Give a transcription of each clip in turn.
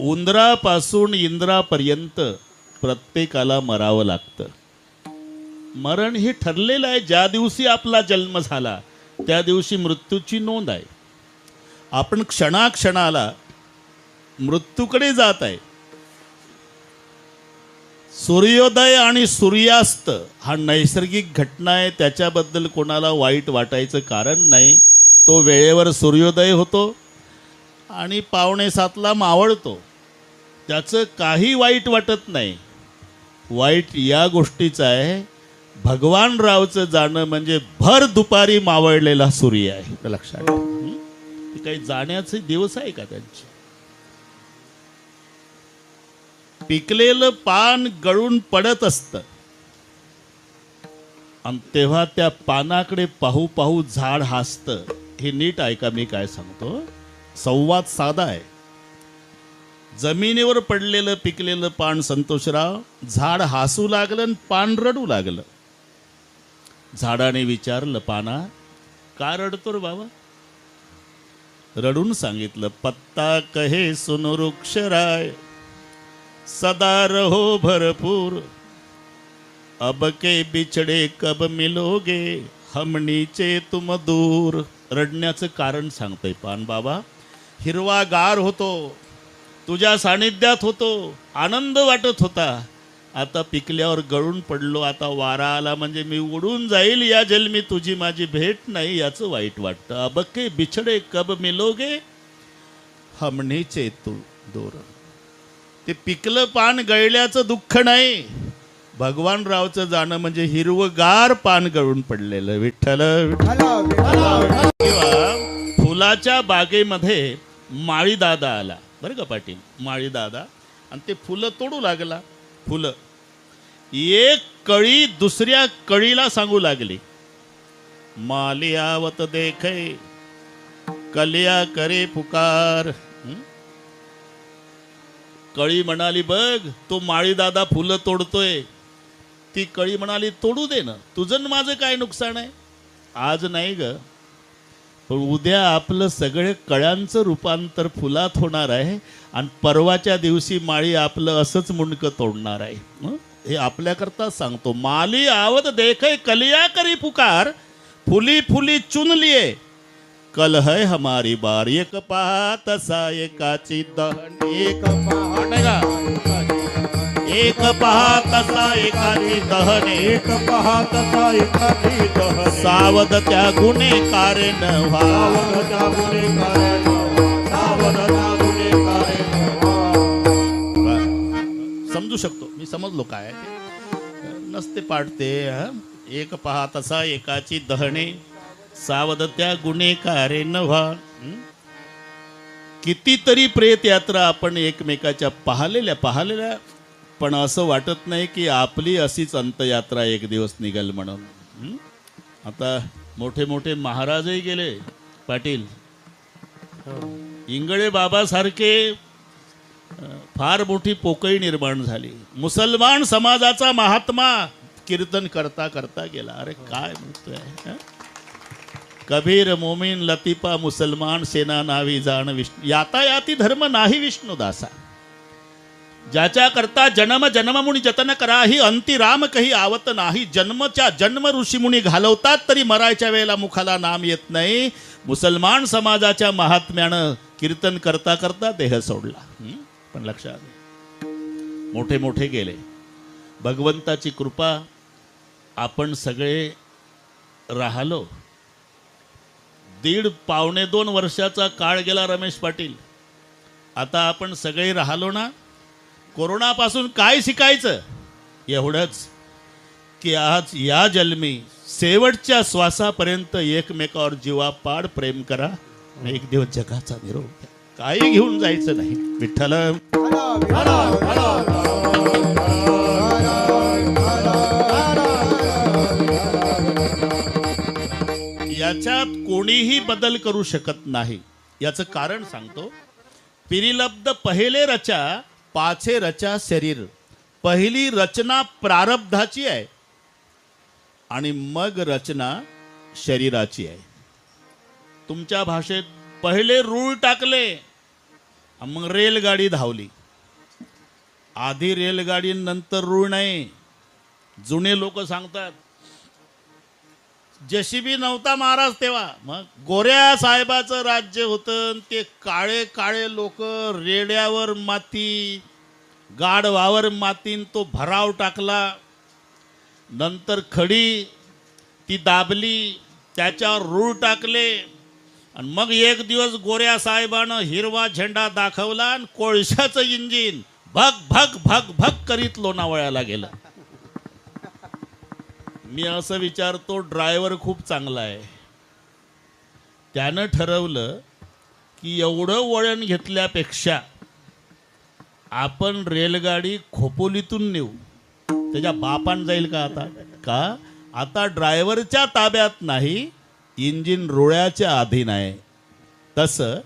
उंदरापासून इंद्रापर्यंत प्रत्येकाला मरावं लागतं. मरण हे ठरलेलं आहे. ज्या दिवशी आपला जन्म झाला त्या दिवशी मृत्यूची नोंद आहे. आपण क्षणाक्षणाला मृत्यूकडे जात आहे. सूर्योदय आणि सूर्यास्त हा नैसर्गिक घटना आहे. त्याच्याबद्दल कोणाला वाईट वाटायचं कारण नाही. तो वेळेवर सूर्योदय होतो आणि 6:45ला मावळतो. त्याचं काही वाईट वाटत नाही. वाईट या गोष्टीचं आहे, भगवान रावचं जाणं म्हणजे भर दुपारी मावळलेला सूर्य आहे. लक्षात ठेवा. ते काही जाण्याचे दिवस आहे का त्यांचे? पिकलेलं पान गळून पडत असतं आणि तेव्हा त्या पानाकडे पाहू पाहू झाड हसतं. हे नीट ऐका, मी काय सांगतो. संवाद साधा आहे. जमिनीवर पडलेलं पिकलेलं पान संतोषराव, झाड हसू लागलं आणि पान रडू लागलं. झाडाने विचारलं, पाना का रडतो रे बाबा? रडून सांगितलं, पत्ता कहे सुन वृक्ष राय, सदा रहो भरपूर, अब के बिछड़े कब मिलोगे, हम नीचे तुम दूर. रडण्याचं कारण सांगतंय पान. बाबा, हिरवागार होतो, तुझ्या सानिध्यात होतो, आनंद वाटत होता. आता पिकल्यावर गळून पडलो. आता वारा आला म्हणजे मी उडून जाईल. या जन्मी तुझी माझी भेट नाही याचं वाईट वाटतं. अब के बिछड़े कब मिलोगे, हम नीचे तू दूर. ते पिकलं पान गळल्याचं दुःख नाही. भगवान रावचं जाणं म्हणजे हिरवगार पान गळून पडलेलं. विठ्ठल फुलाच्या बागेमध्ये माळी दादा आला बरं का पाटील. माळी दादा आणि ते फुलं तोडू लागला. फुलं एक कळी दुसऱ्या कळीला सांगू लागली, माली आवत देखे कलिया करे पुकार. कळी म्हणाली, बघ तो माळी दादा फुलं तोडतोय. ती कळी म्हणाली, तोडू दे ना, तुझं न माझं काय नुकसान आहे. आज नाही ग, पण उद्या आपलं सगळे कळ्यांचं रूपांतर फुलात होणार आहे आणि परवाच्या दिवशी माळी आपलं असंच मुंडकं तोडणार आहे. हे आपल्याकरता सांगतो. माली आवत देखे कलिया करी पुकार, फुली फुली चुन लिए कल है हमारी बार. एक पहा तसा एकाची दहन, एक पहा तसा एकाची दहन, एक पहा तसा एकाची दहन. सावध त्या गुन्हेगारे न व्हा, सावध त्या गुन्हेगारे न व्हा, सावध त्या गुन्हेगारे न व्हा. समजू शकतो मी, समजलो काय नसते पाडते. एक पहा तसा एकाची दहने, सावध त्या गुन्हेगारे न व्हा. कितीतरी प्रेत यात्रा आपण एकमेकाच्या पाहिलेल्या, पण असं वाटत नाही की आपली अशीच अंतयात्रा एक दिवस निघेल म्हणून. आता मोठे मोठे महाराजही गेले पाटील. इंगळे बाबासारखे फार मोठी पोकळी निर्माण झाली. मुसलमान समाजाचा महात्मा कीर्तन करता करता गेला. अरे काय म्हणतोय. कबीर मोमीन लतीफा मुसलमान सेना नावी जाण विष्णू, यातायाती धर्म नाही विष्णुदासा. ज्याच्या करता जन्म जन्म मुनी जतन कराही, अंती राम कही आवत नाही. जन्मच्या जन्म ऋषीमुनी घालवतात तरी मरायच्या वेळेला मुखाला नाम येत नाही. मुसलमान समाजाच्या महात्म्यानं कीर्तन करता करता देह सोडला. पण लक्षात, मोठे मोठे गेले. भगवंताची कृपा आपण सगळे राहिलो. 1.5-2 वर्षाचा काळ गेला रमेश पाटील. आता आपण सगळे राहिलो ना. कोरोनापासून काय शिकायचं? एवढंच की आज या जन्मी शेवटच्या श्वासापर्यंत एकमेकावर जीवापाड प्रेम करा. एक दिवस जगाचा निरोप घ्या. काही घेऊन जायचं नाही. विठ्ठल याच्यात कोणीही बदल करू शकत नाही. याचं कारण सांगतो. पिरिलब्ध पहिले रचा, पाछे रचा शरीर. पहिली रचना प्रारब्धाची आहे आणि मग रचना शरीराची आहे. तुमच्या भाषेत पहिले रूळ टाकले मग रेलगाडी धावली. आधी रेलगाडी नंतर रूळ नाही. जुने लोक सांगतात जेसीबी नव्हता महाराज तेव्हा, मग गोऱ्या साहेबाचं राज्य होतं. ते काळे काळे लोक रेड्यावर माती, गाढवावर मातीन तो भराव टाकला. नंतर खडी ती दाबली, त्याच्यावर रूळ टाकले आणि मग एक दिवस गोऱ्या साहेबानं हिरवा झेंडा दाखवला आणि कोळशाचं इंजिन भग भग भग भग करीत लोणावळ्याला गेलं. मी असं विचारतो, ड्रायव्हर खूप चांगला आहे. त्यानं ठरवलं की एवढं वळण घेतल्यापेक्षा आपण रेलगाडी खोपोलीतून नेऊ. त्याच्या बापान जाईल का आता? का आता ड्रायव्हरच्या ताब्यात नाही, इंजिन रुळाच्या अधीन आहे. तसं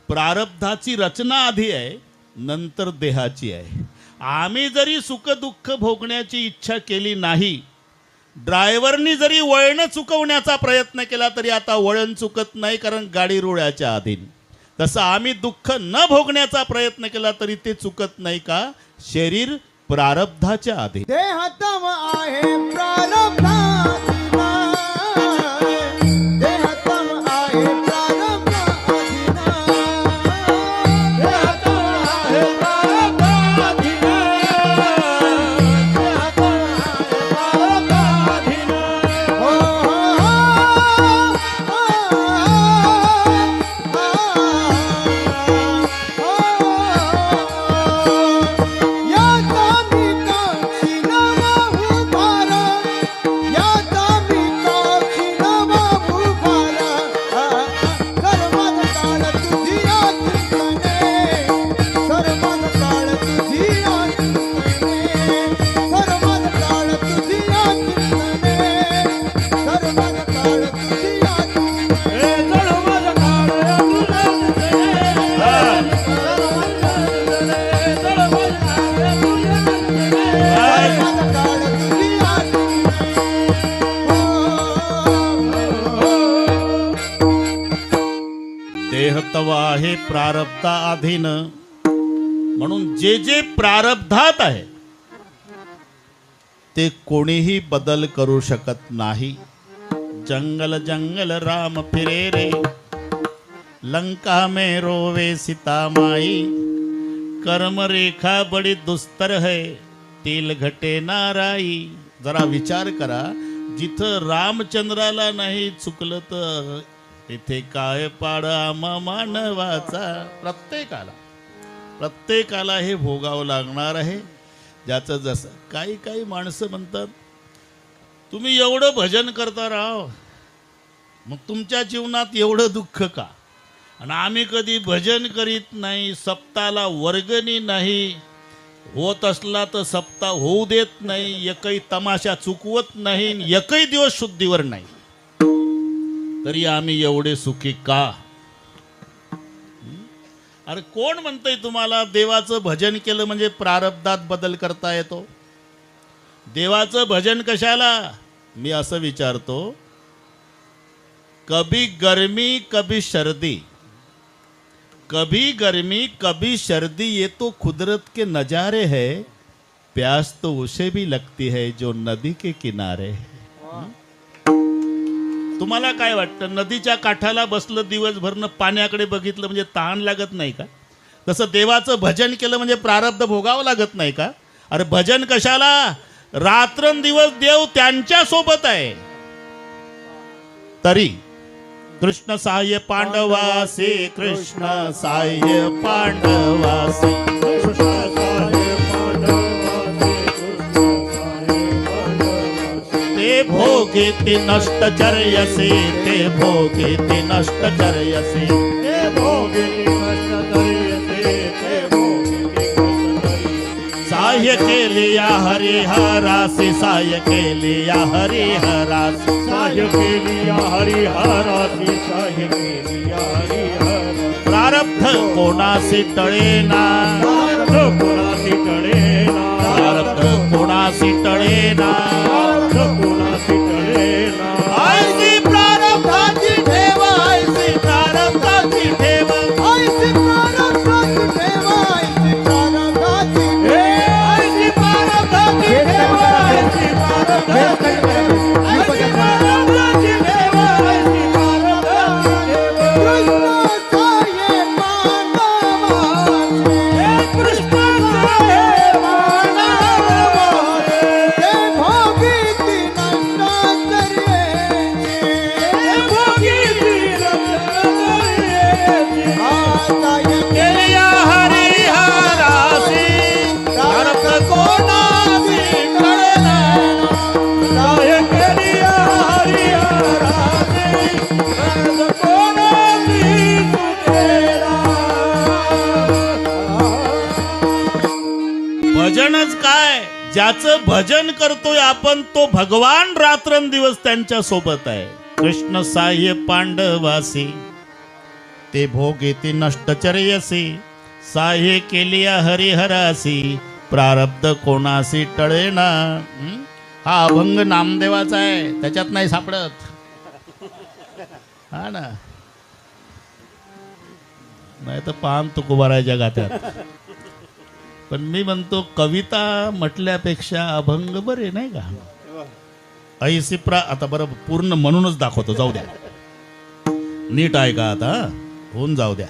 प्रारब्धाची रचना आधी आहे, नंतर देहाची आहे. आम्ही जरी सुखदुःख भोगण्याची इच्छा केली नाही, ड्रायव्हरनी जरी वळण चुकवण्याचा प्रयत्न केला तरी आता वळण चुकत नाही, कारण गाडी रुळाच्या अधीन. तसं आम्ही दुःख न भोगण्याचा प्रयत्न केला तरी ते चुकत नाही. का? शरीर प्रारब्धाच्या अधीन. देहतम आहे प्रारब्धाची माय, देहतम आहे प्रारब्धाची माय, देहतम आहे प्रारब्धाची माय, देहतम आहे प्रारब्धाची माय. हो देहतवा आहे प्रारब्धा अधीन. म्हणून जे जे प्रारब्धात आहे ते कोणीही बदल करू शकत नाही. जंगल जंगल राम फिरे रे, लंका में रोवे सीता माई. कर्म रेखा बड़ी दुस्तर है, तिल घटे नाराई. जरा विचार करा, जिथं रामचंद्राला नाही चुकलं तर इथे काय पाडा मानवाचा. प्रत्येकाला हे भोगावं लागणार आहे. ज्याचं जसं. काही काही माणसं म्हणतात तुम्ही एवढं भजन करता राव, मग तुमच्या जीवनात एवढं दुःख का? आणि आम्ही कधी भजन करीत नाही, सप्ताला वर्गणी नाही, होत असला तर सप्ताह होऊ देत नाही, एकही तमाशा चुकवत नाही, एकही दिवस शुद्धीवर नाही, तरी आम्ही एवढे सुखी का? अरे कोण म्हणतंय तुम्हाला देवाचं भजन केलं म्हणजे प्रारब्धात बदल करता येतो? देवाचं भजन कशाला? मी असं विचारतो, कभी गर्मी कभी सर्दी, कभी गर्मी कभी सर्दी, ये तो कुदरत के नजारे है. प्यास तो उसे भी लगती है जो नदी के किनारे है. तुम्हाला काय वाटतं, नदीच्या काठाला बसलं दिवसभरनं पाण्याकडे बघितलं म्हणजे तहान लागत नाही का? तसं देवाचं भजन केलं म्हणजे प्रारब्ध भोगावं लागत नाही का? अरे भजन कशाला? रात्रंदिवस देव त्यांच्या सोबत आहे. तरी कृष्ण साह्य पांडवासी, कृष्ण साह्य पांडवासी, ते भोगेति नष्ट चर्यसे, ते भोगेति नष्ट चर्यसे, ते भोगेति नष्ट चर्यसे, ते भोगेति नष्ट चर्यसे. साह्य केलिया हरिहरासी, साह्य केलिया हरिहरासी, साह्य केलिया हरिहरासी, साह्य केलिया हरिहरासी. प्रारब्ध कोणासी टळेना, प्रारब्ध कोणासी टळेना, प्रारब्ध कोणासी टळेना, प्रारब्ध कोणासी टळेना. ऐसी प्रारब्धाची ठेव, ऐसी प्रारब्धाची ठेव, ऐसी प्रारब्धाची ठेव, भजनच काय, ज्याचं भजन करतोय आपण तो भगवान रात्रंदिवस त्यांच्या सोबत आहे. कृष्ण साह्य पांडवासी ते भोगेती नष्टचर्यसी, साह्य केलिया हरिहरासी प्रारब्ध कोणासी टळेना. हा अभंग नामदेवाचा आहे, त्याच्यात नाही सापडत. हा ना, नाही तर पान तुकोबारायच्या गात्यात. पण मी म्हणतो कविता म्हटल्यापेक्षा अभंग बरे नाही का. ऐसी आता बरं पूर्ण म्हणूनच दाखवतो, जाऊ द्या, नीट ऐका आता, होऊन जाऊ द्या.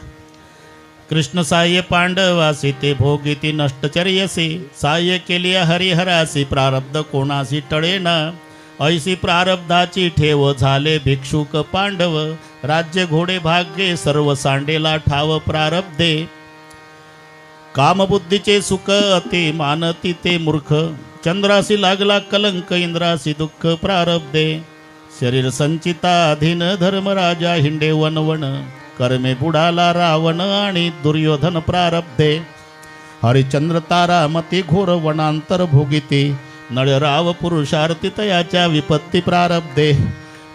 कृष्ण साह्य पांडवासी ते भोगिती नष्टचर्यसी, साह्य केली हरिहरासी प्रारब्ध कोणासी टळेना. ऐसी प्रारब्धाची ठेव झाले भिक्षुक पांडव, राज्य घोडे भाग्ये सर्व सांडेला ठाव प्रारब्धे. कामबुद्धीचे सुख अति मानती ते मूर्ख, चंद्रासी लागला कलंक इंद्रासी दुःख प्रारब्धे. शरीर संचिता अधीन धर्मराजा हिंडे वनवन, कर्मे बुडाला रावण आणि दुर्योधन प्रारब्धे. हरिचंद्र तारा मती घोर वनांतर भोगिती, नळराव पुरुषार्थी तयाच्या विपत्ती प्रारब्धे.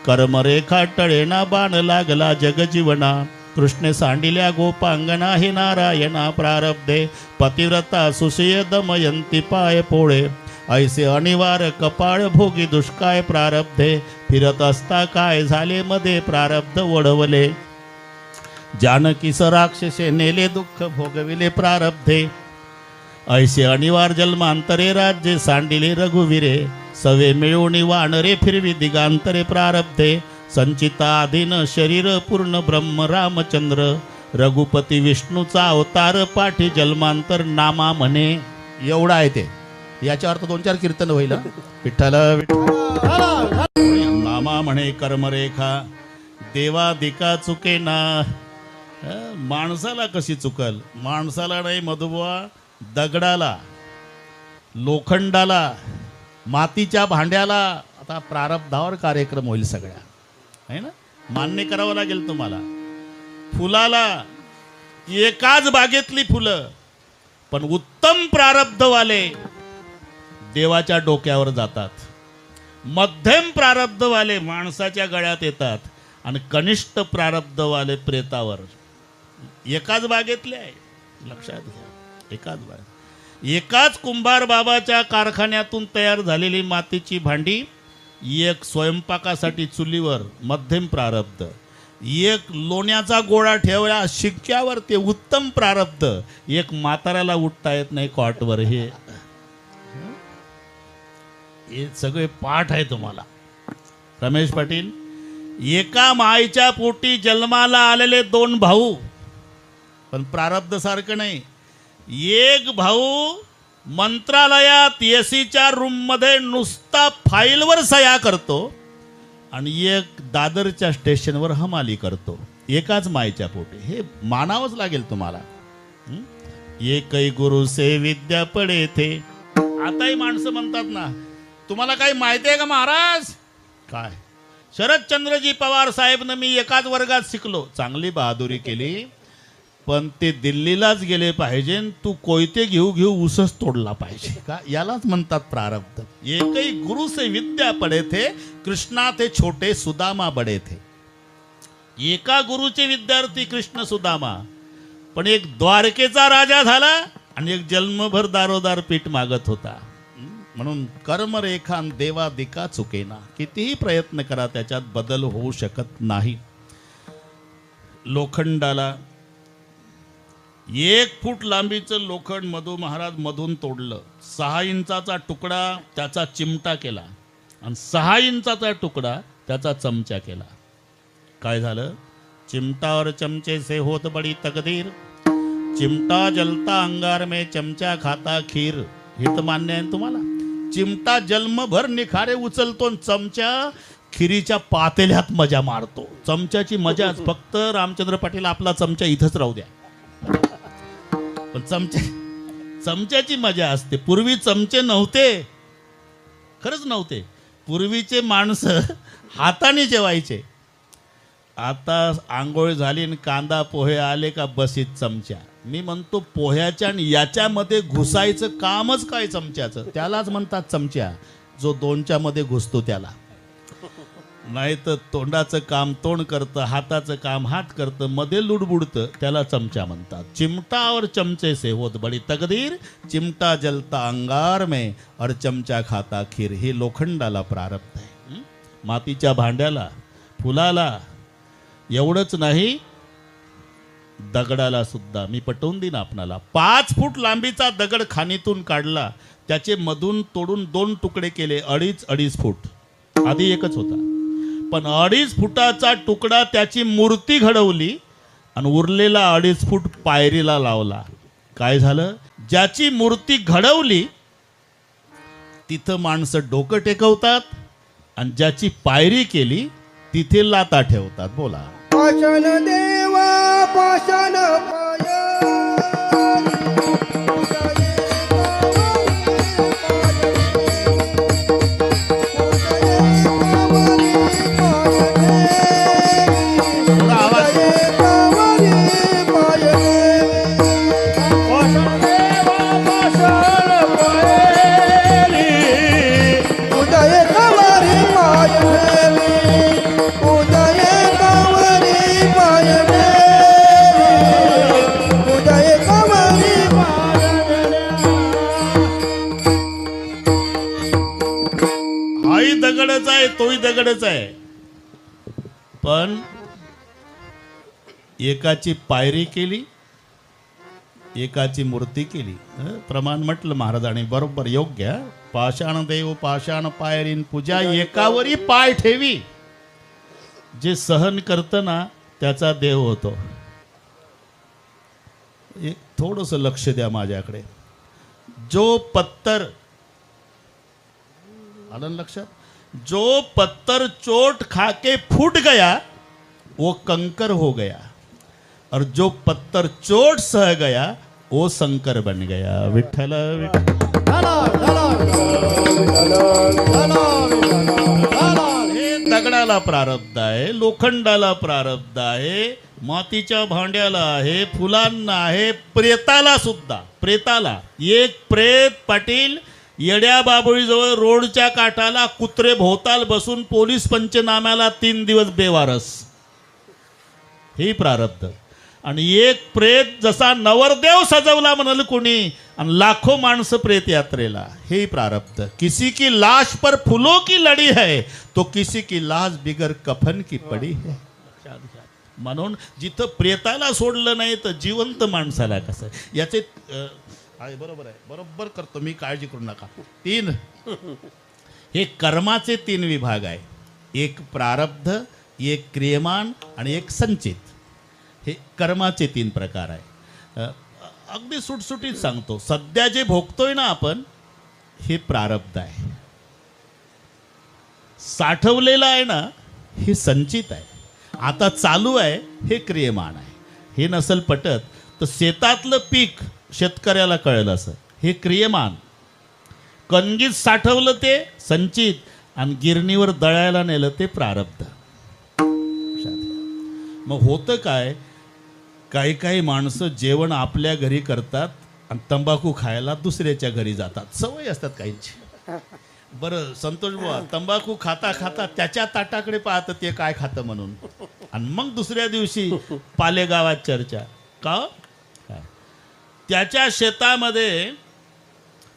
कर्मरेखा टळेना बाण लागला जगजीवना, कृष्णे सांडिल्या गोपांगना हे नारायणा प्रारब्धे. पतिव्रता सुषय दमयंती पाय पोळे, ऐसे अनिवार कपाळ भोगी दुष्काळ प्रारब्धे. फिरत असता काय झाले मध्ये प्रारब्ध ओढवले, जानकीस राक्षसे नेले दुःख भोगविले प्रारब्धे. ऐसे अनिवार जन्मांतरे राज्ये सांडिले रघुवीरे, सवे मिळवणी वानरे फिरवी दिगांतरे प्रारब्धे. संचिताधीन शरीर पूर्ण ब्रह्म रामचंद्र, रघुपती विष्णूचा अवतार पाठी जन्मांतर नामा म्हणे. एवढा आहे ते, याच्यावर तर 2-4 कीर्तन होईल. विठ्ठल नामा म्हणे कर्मरेखा देवादिका चुकेना. माणसाला कशी चुकल, माणसाला नाही मधुबा, दगडाला, लोखंडाला, मातीच्या भांड्याला. आता प्रारब्धावर कार्यक्रम होईल सगळ्या, आहे ना, मान्य करावं लागेल तुम्हाला. फुलाला, एकाच बागेतली फुलं पण उत्तम प्रारब्धवाले देवाच्या डोक्यावर जातात, मध्यम प्रारब्धवाले माणसाच्या गळ्यात येतात, आणि कनिष्ठ प्रारब्धवाले प्रेतावर. एकाच बागेतले आहे, लक्षात घ्या. एकाच बाग, एकाच कुंभार बाबाच्या कारखान्यातून तयार झालेली मातीची भांडी, एक स्वयंपाकासाठी चुलीवर मध्यम प्रारब्ध, एक लोण्याचा गोळा ठेवला शिक्क्यावर ते उत्तम प्रारब्ध, एक म्हाताऱ्याला उठता येत नाही कॉटवर. हे सगळे पाठ आहे तुम्हाला. रमेश पाटील, एका माईच्या पोटी जन्माला आलेले 2 भाऊ, पण प्रारब्ध सारखं नाही. एक भाऊ मंत्रालयात एसीच्या रूममध्ये नुसता फाईलवर सह्या करतो, आणि एक दादरच्या स्टेशनवर हमाली करतो, एकाच माईच्या पोटी. हे मानावंच लागेल तुम्हाला. एकही गुरु से विद्या पडे थे. आताही माणसं म्हणतात ना, तुम्हाला काही माहिती आहे का महाराज? काय शरदचंद्रजी पवार साहेब मी एकाच वर्गात शिकलो. चांगली बहादुरी केली, पण ते दिल्लीलाच गेले पाहिजे, तू कोयते घेऊ घेऊ ऊसच तोडला पाहिजे का. यालाच म्हणतात प्रारब्ध. एकही गुरु से विद्या पडे थे, कृष्णा ते छोटे सुदामा बडे थे. एका गुरुचे विद्यार्थी कृष्ण सुदामा, पण एक द्वारकेचा राजा झाला आणि एक जन्मभर दारोदार पीठ मागत होता. म्हणून कर्मरेखान देवादिका चुकेना. कितीही प्रयत्न करा त्याच्यात बदल होऊ शकत नाही. लोखंडाला 1 फूट लांबीचं लोखंड मधु महाराज मधून तोडलं, 6 इंचाचा तुकडा त्याचा चिमटा केला, आणि 6 इंचाचा तुकडा त्याचा चमचा केला. काय झालं? चिमटा और चमचे से होत बड़ी तकदीर, चिमटा जलता अंगार में चमचा खाता खीर. हे तर मान्य आहे तुम्हाला. चिमटा जन्मभर निखारे उचलतो, चमचा खिरीच्या पातेल्यात मजा मारतो. चमच्याची मजाच. फक्त रामचंद्र पाटील आपला चमचा इथंच राहू द्या, पण चमच्याची मजा असते. पूर्वी चमचे नव्हते, खरंच नव्हते. पूर्वीचे माणसं हाताने जेवायचे. आता आंघोळ झाली आणि कांदा पोहे आले का बसीत चमचा. मी म्हणतो पोह्याच्या आणि याच्यामध्ये घुसायचं कामच काय चमच्याचं, त्यालाच म्हणतात चमच्या, जो दोनच्या मध्ये घुसतो त्याला. नाही तर तोंडाचं काम तोंड करतं, हाताचं काम हात करतं, मध्ये लुडबुडतं, त्याला चमचा म्हणतात. चिमटा और चमचे से होत बडी तकदीर, चिमटा जलता अंगार में और चमचा खाता खीर. हे लोखंडाला प्रारब्ध आहे. मातीच्या भांड्याला, फुलाला, एवढंच नाही दगडाला सुद्धा. मी पटवून देईन आपणाला. 5 फूट लांबीचा दगड खाणीतून काढला, त्याचे मधून तोडून 2 तुकडे केले, 2.5 फूट. आधी एकच होता, पण 2.5 फुटाचा तुकडा त्याची मूर्ती घडवली आणि उरलेला 2.5 फूट पायरीला लावला. काय झालं? ज्याची मूर्ती घडवली तिथं माणसं डोकं टेकवतात आणि ज्याची पायरी केली तिथे लाता ठेवतात. बोला. पाषाण देवा पाषाण पाय थोडा आवाज. हाही दगडच आहे, तोही दगडच आहे, पण एकाची पायरी केली, एकाची मूर्ती केली. प्रमाण म्हटलं महाराजांनी, बरोबर, योग्य. पाषाण देव पाषाण पायरीन पूजा, एकावरी पाय ठेवी. जे सहन करतं ना त्याचा देव होतो. एक थोडस लक्ष द्या माझ्याकडे. जो पत्थर, आलं ना लक्षात? जो पत्थर चोट खाके फूट गया वो कंकर हो गया, और जो पत्थर चोट सह गया वो शंकर बन गया. विठ्ठल विठ्ठल. हे दगडाला प्रारब्ध आहे, लोखंडाला प्रारब्ध आहे, मातीच्या भांड्याला आहे, फुलांना आहे, प्रेताला सुद्धा. प्रेताला एक प्रेत पाटील येड्या बाबळीजवळ रोडच्या काठाला कुत्रे भोवताल बसून पोलीस पंचनाम्याला 3 दिवस बेवारस. हे प्रारब्ध. आणि एक प्रेत जसा नवरदेव सजवला म्हणाल कोणी, आणि लाखो माणसं प्रेत यात्रेला. हे प्रारब्ध. किसी की लाश पर फूलों की लड़ी है, तो किसी की लाश बिगर कफन की पडी है. म्हणून जिथं प्रेताला सोडलं नाही तर जिवंत माणसाला कसं. याचे आहे, बरोबर आहे, बरोबर करतो मी, काळजी करू नका. 3 हे कर्माचे 3 विभाग आहे. एक प्रारब्ध, एक क्रियमान आणि एक संचित. हे कर्माचे 3 प्रकार आहे. अगदी सुटसुटीत सांगतो. सध्या जे भोगतोय ना आपण, हे प्रारब्ध आहे. साठवलेलं आहे ना, हे संचित आहे. आता चालू आहे, हे क्रियमान आहे. हे नसल पटत तर शेतातलं पीक शेतकऱ्याला कळलं असं, हे क्रियमान. कणगीत साठवलं ते संचित, आणि गिरणीवर दळायला नेलं ते प्रारब्ध. मग होतं काय, काही काही माणसं जेवण आपल्या घरी करतात आणि तंबाखू खायला दुसऱ्याच्या घरी जातात. सवय असतात काहींची. बरं संतोष बुवा, तंबाखू खाता खाता त्याच्या ताटाकडे पाहतं ते काय खातं म्हणून, आणि मग दुसऱ्या दिवशी पालेगावात चर्चा. का? त्याच्या शेतामध्ये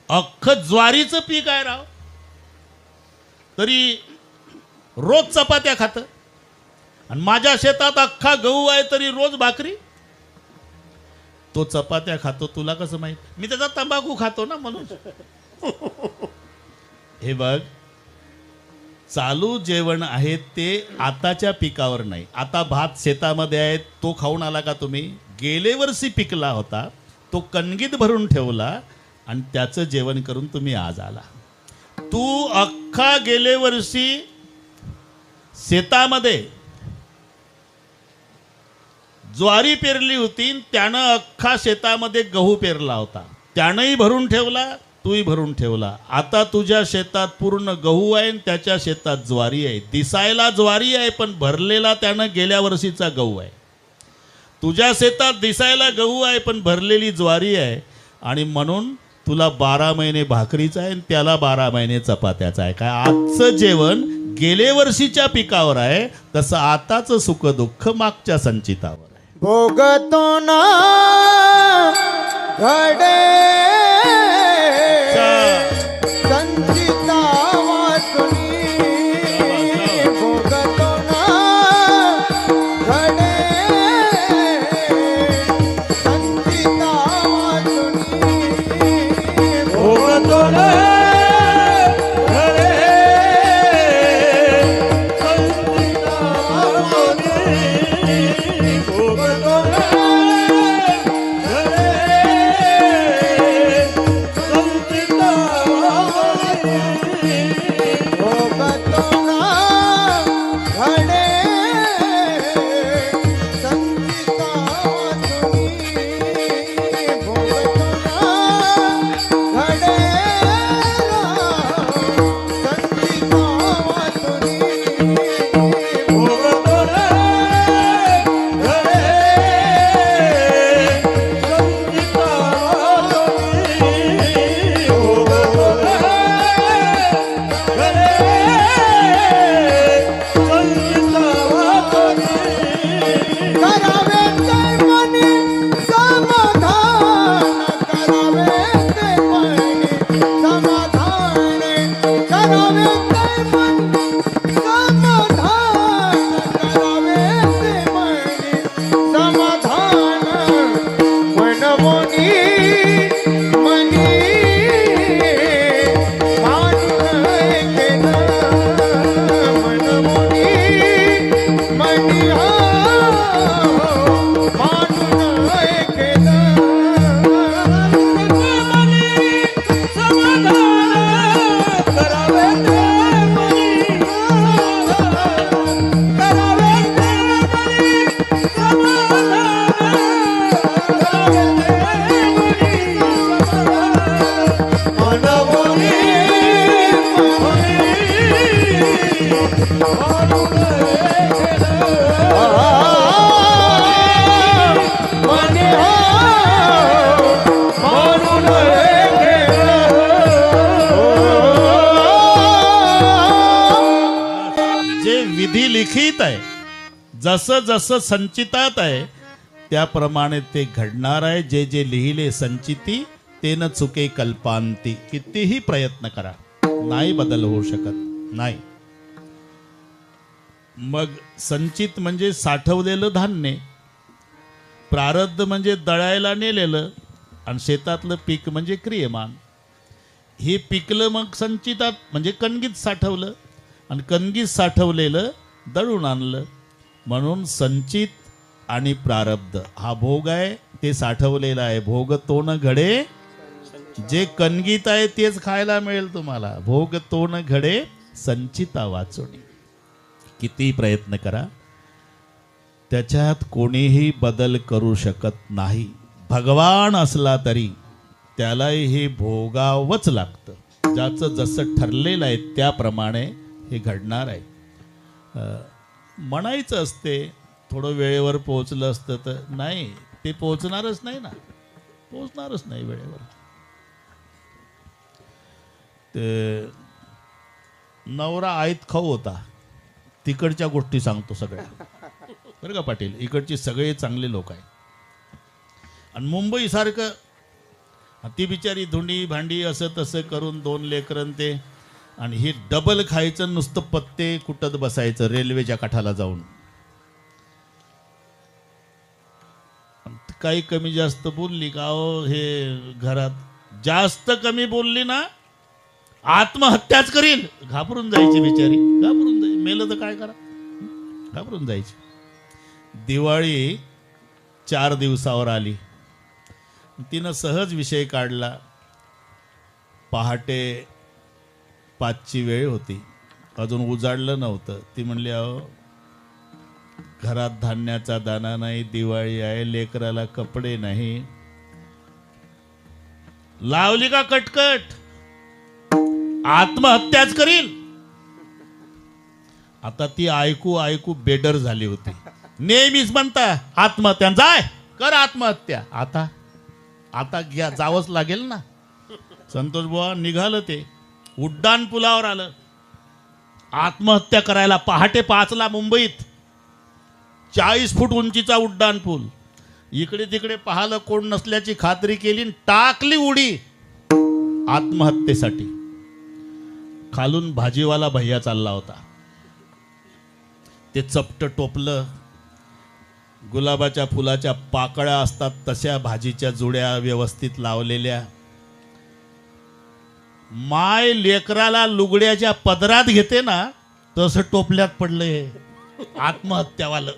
अख्खं ज्वारीचं पीक आहे राव, तरी रोज चपात्या खातं. आणि माझ्या शेतात अख्खा गहू आहे तरी रोज भाकरी. तो चपात्या खातो, तुला कसं माहित? मी त्याचा तंबाखू खातो ना म्हणून. हे बघ, चालू जेवण आहे ते आताच्या पिकावर नाही. आता भात शेतामध्ये आहे, तो खाऊन आला का तुम्ही? गेले वर्षी पिकला होता, तो कणगीत भरून ठेवला आणि त्याचं जेवण करून तुम्ही आज आला. तू अख्खा गेले वर्षी शेतामध्ये ज्वारी पेरली होती, त्यानं अख्खा शेतामध्ये गहू पेरला होता, त्यानंही भरून ठेवला, तूही भरून ठेवला. आता तुझ्या शेतात पूर्ण गहू आहे, त्याच्या शेतात ज्वारी आहे. दिसायला ज्वारी आहे, पण भरलेला त्यानं गेल्या वर्षीचा गहू आहे. तुझ्या शेतात दिसायला गहू आहे पण भरलेली ज्वारी आहे, आणि म्हणून तुला 12 महिने भाकरीचा आहे आणि त्याला 12 महिने चपात्याचा आहे. काय आजचं जेवण गेले वर्षीच्या पिकावर आहे, तसं आताच सुख दुःख मागच्या संचितावर आहे. भोगतो ना घडे संचिता वाचुनी, भोगतो ना घडे संचिता वाचुनी, भोगतो ना लिखित आहे, जसं जसं संचितात आहे त्याप्रमाणे ते घडणार आहे. जे जे लिहिले संचिती ते न चुके कल्पांती. कितीही प्रयत्न करा नाही बदल होऊ शकत नाही. मग संचित म्हणजे साठवलेलं धान्य, प्रारब्ध म्हणजे दळायला नेलेलं, आणि शेतातलं पीक म्हणजे क्रियमान. हे पिकलं मग संचितात म्हणजे कणगीत साठवलं, आणि कणगीत साठवलेलं दळून आणलं. म्हणून संचित आणि प्रारब्ध हा भोग आहे, ते साठवलेलं आहे. भोग तो न घडे, जे कणगीत आहे तेच खायला मिळेल तुम्हाला. भोग तो न घडे संचिता वाचोनी. किती प्रयत्न करा त्याच्यात कोणीही बदल करू शकत नाही. भगवान असला तरी त्यालाही हे भोगावंच लागतं. ज्याचं जसं ठरलेलं आहे त्याप्रमाणे हे घडणार आहे. म्हणायचं असते थोडं वेळेवर पोहोचलं असतं तर, नाही, ते पोहोचणारच नाही ना, पोहोचणारच नाही वेळेवर. ते नवरा आयत खाऊ होता, तिकडच्या गोष्टी सांगतो सगळ्या बरं का पाटील. इकडचे सगळे चांगले लोक आहेत, आणि मुंबईसारखं ती बिचारी धुंडी भांडी असं तसं करून 2 लेकरं ते, आणि हे डबल खायचं, नुसतं पत्ते कुटत बसायचं रेल्वेच्या काठाला जाऊन. काही कमी जास्त बोलली का हो, हे घरात जास्त कमी बोलली ना आत्महत्याच करील. घाबरून जायची बिचारी, घाबरून जायची. मेलं तर काय करा, घाबरून जायची. दिवाळी 4 दिवसावर आली, तिनं सहज विषय काढला. पहाटे 5ची वेळ होती, अजून उजाडलं नव्हतं. ती म्हणली, अहो घरात धान्याचा दाना नाही, दिवाळी आहे, लेकराला कपडे नाही. लावली का कटकट, आत्महत्याच करील. आता ती ऐकू ऐकू बेडर झाली होती. नेहमीच म्हणता आत्महत्या, जाय कर आत्महत्या. आता आता घ्या, जावंच लागेल ना. संतोष बुवा निघालं, ते उड्डाण पुलावर आलं. आत्महत्या करायला पहाटे 5ला मुंबईत 40 फूट उंचीचा उड्डाण पूल. इकडे तिकडे पाहिलं, कोण नसल्याची खात्री केली, टाकली उडी आत्महत्येसाठी. खालून भाजीवाला भैया चालला होता. ते चपट टोपलं, गुलाबाच्या फुलाच्या पाकळ्या असतात तशा भाजीच्या जुड्या व्यवस्थित लावलेल्या. माय लेकराला लुगड्याच्या पदरात घेते ना तसं टोपल्यात पडलंय हे आत्महत्यावालं.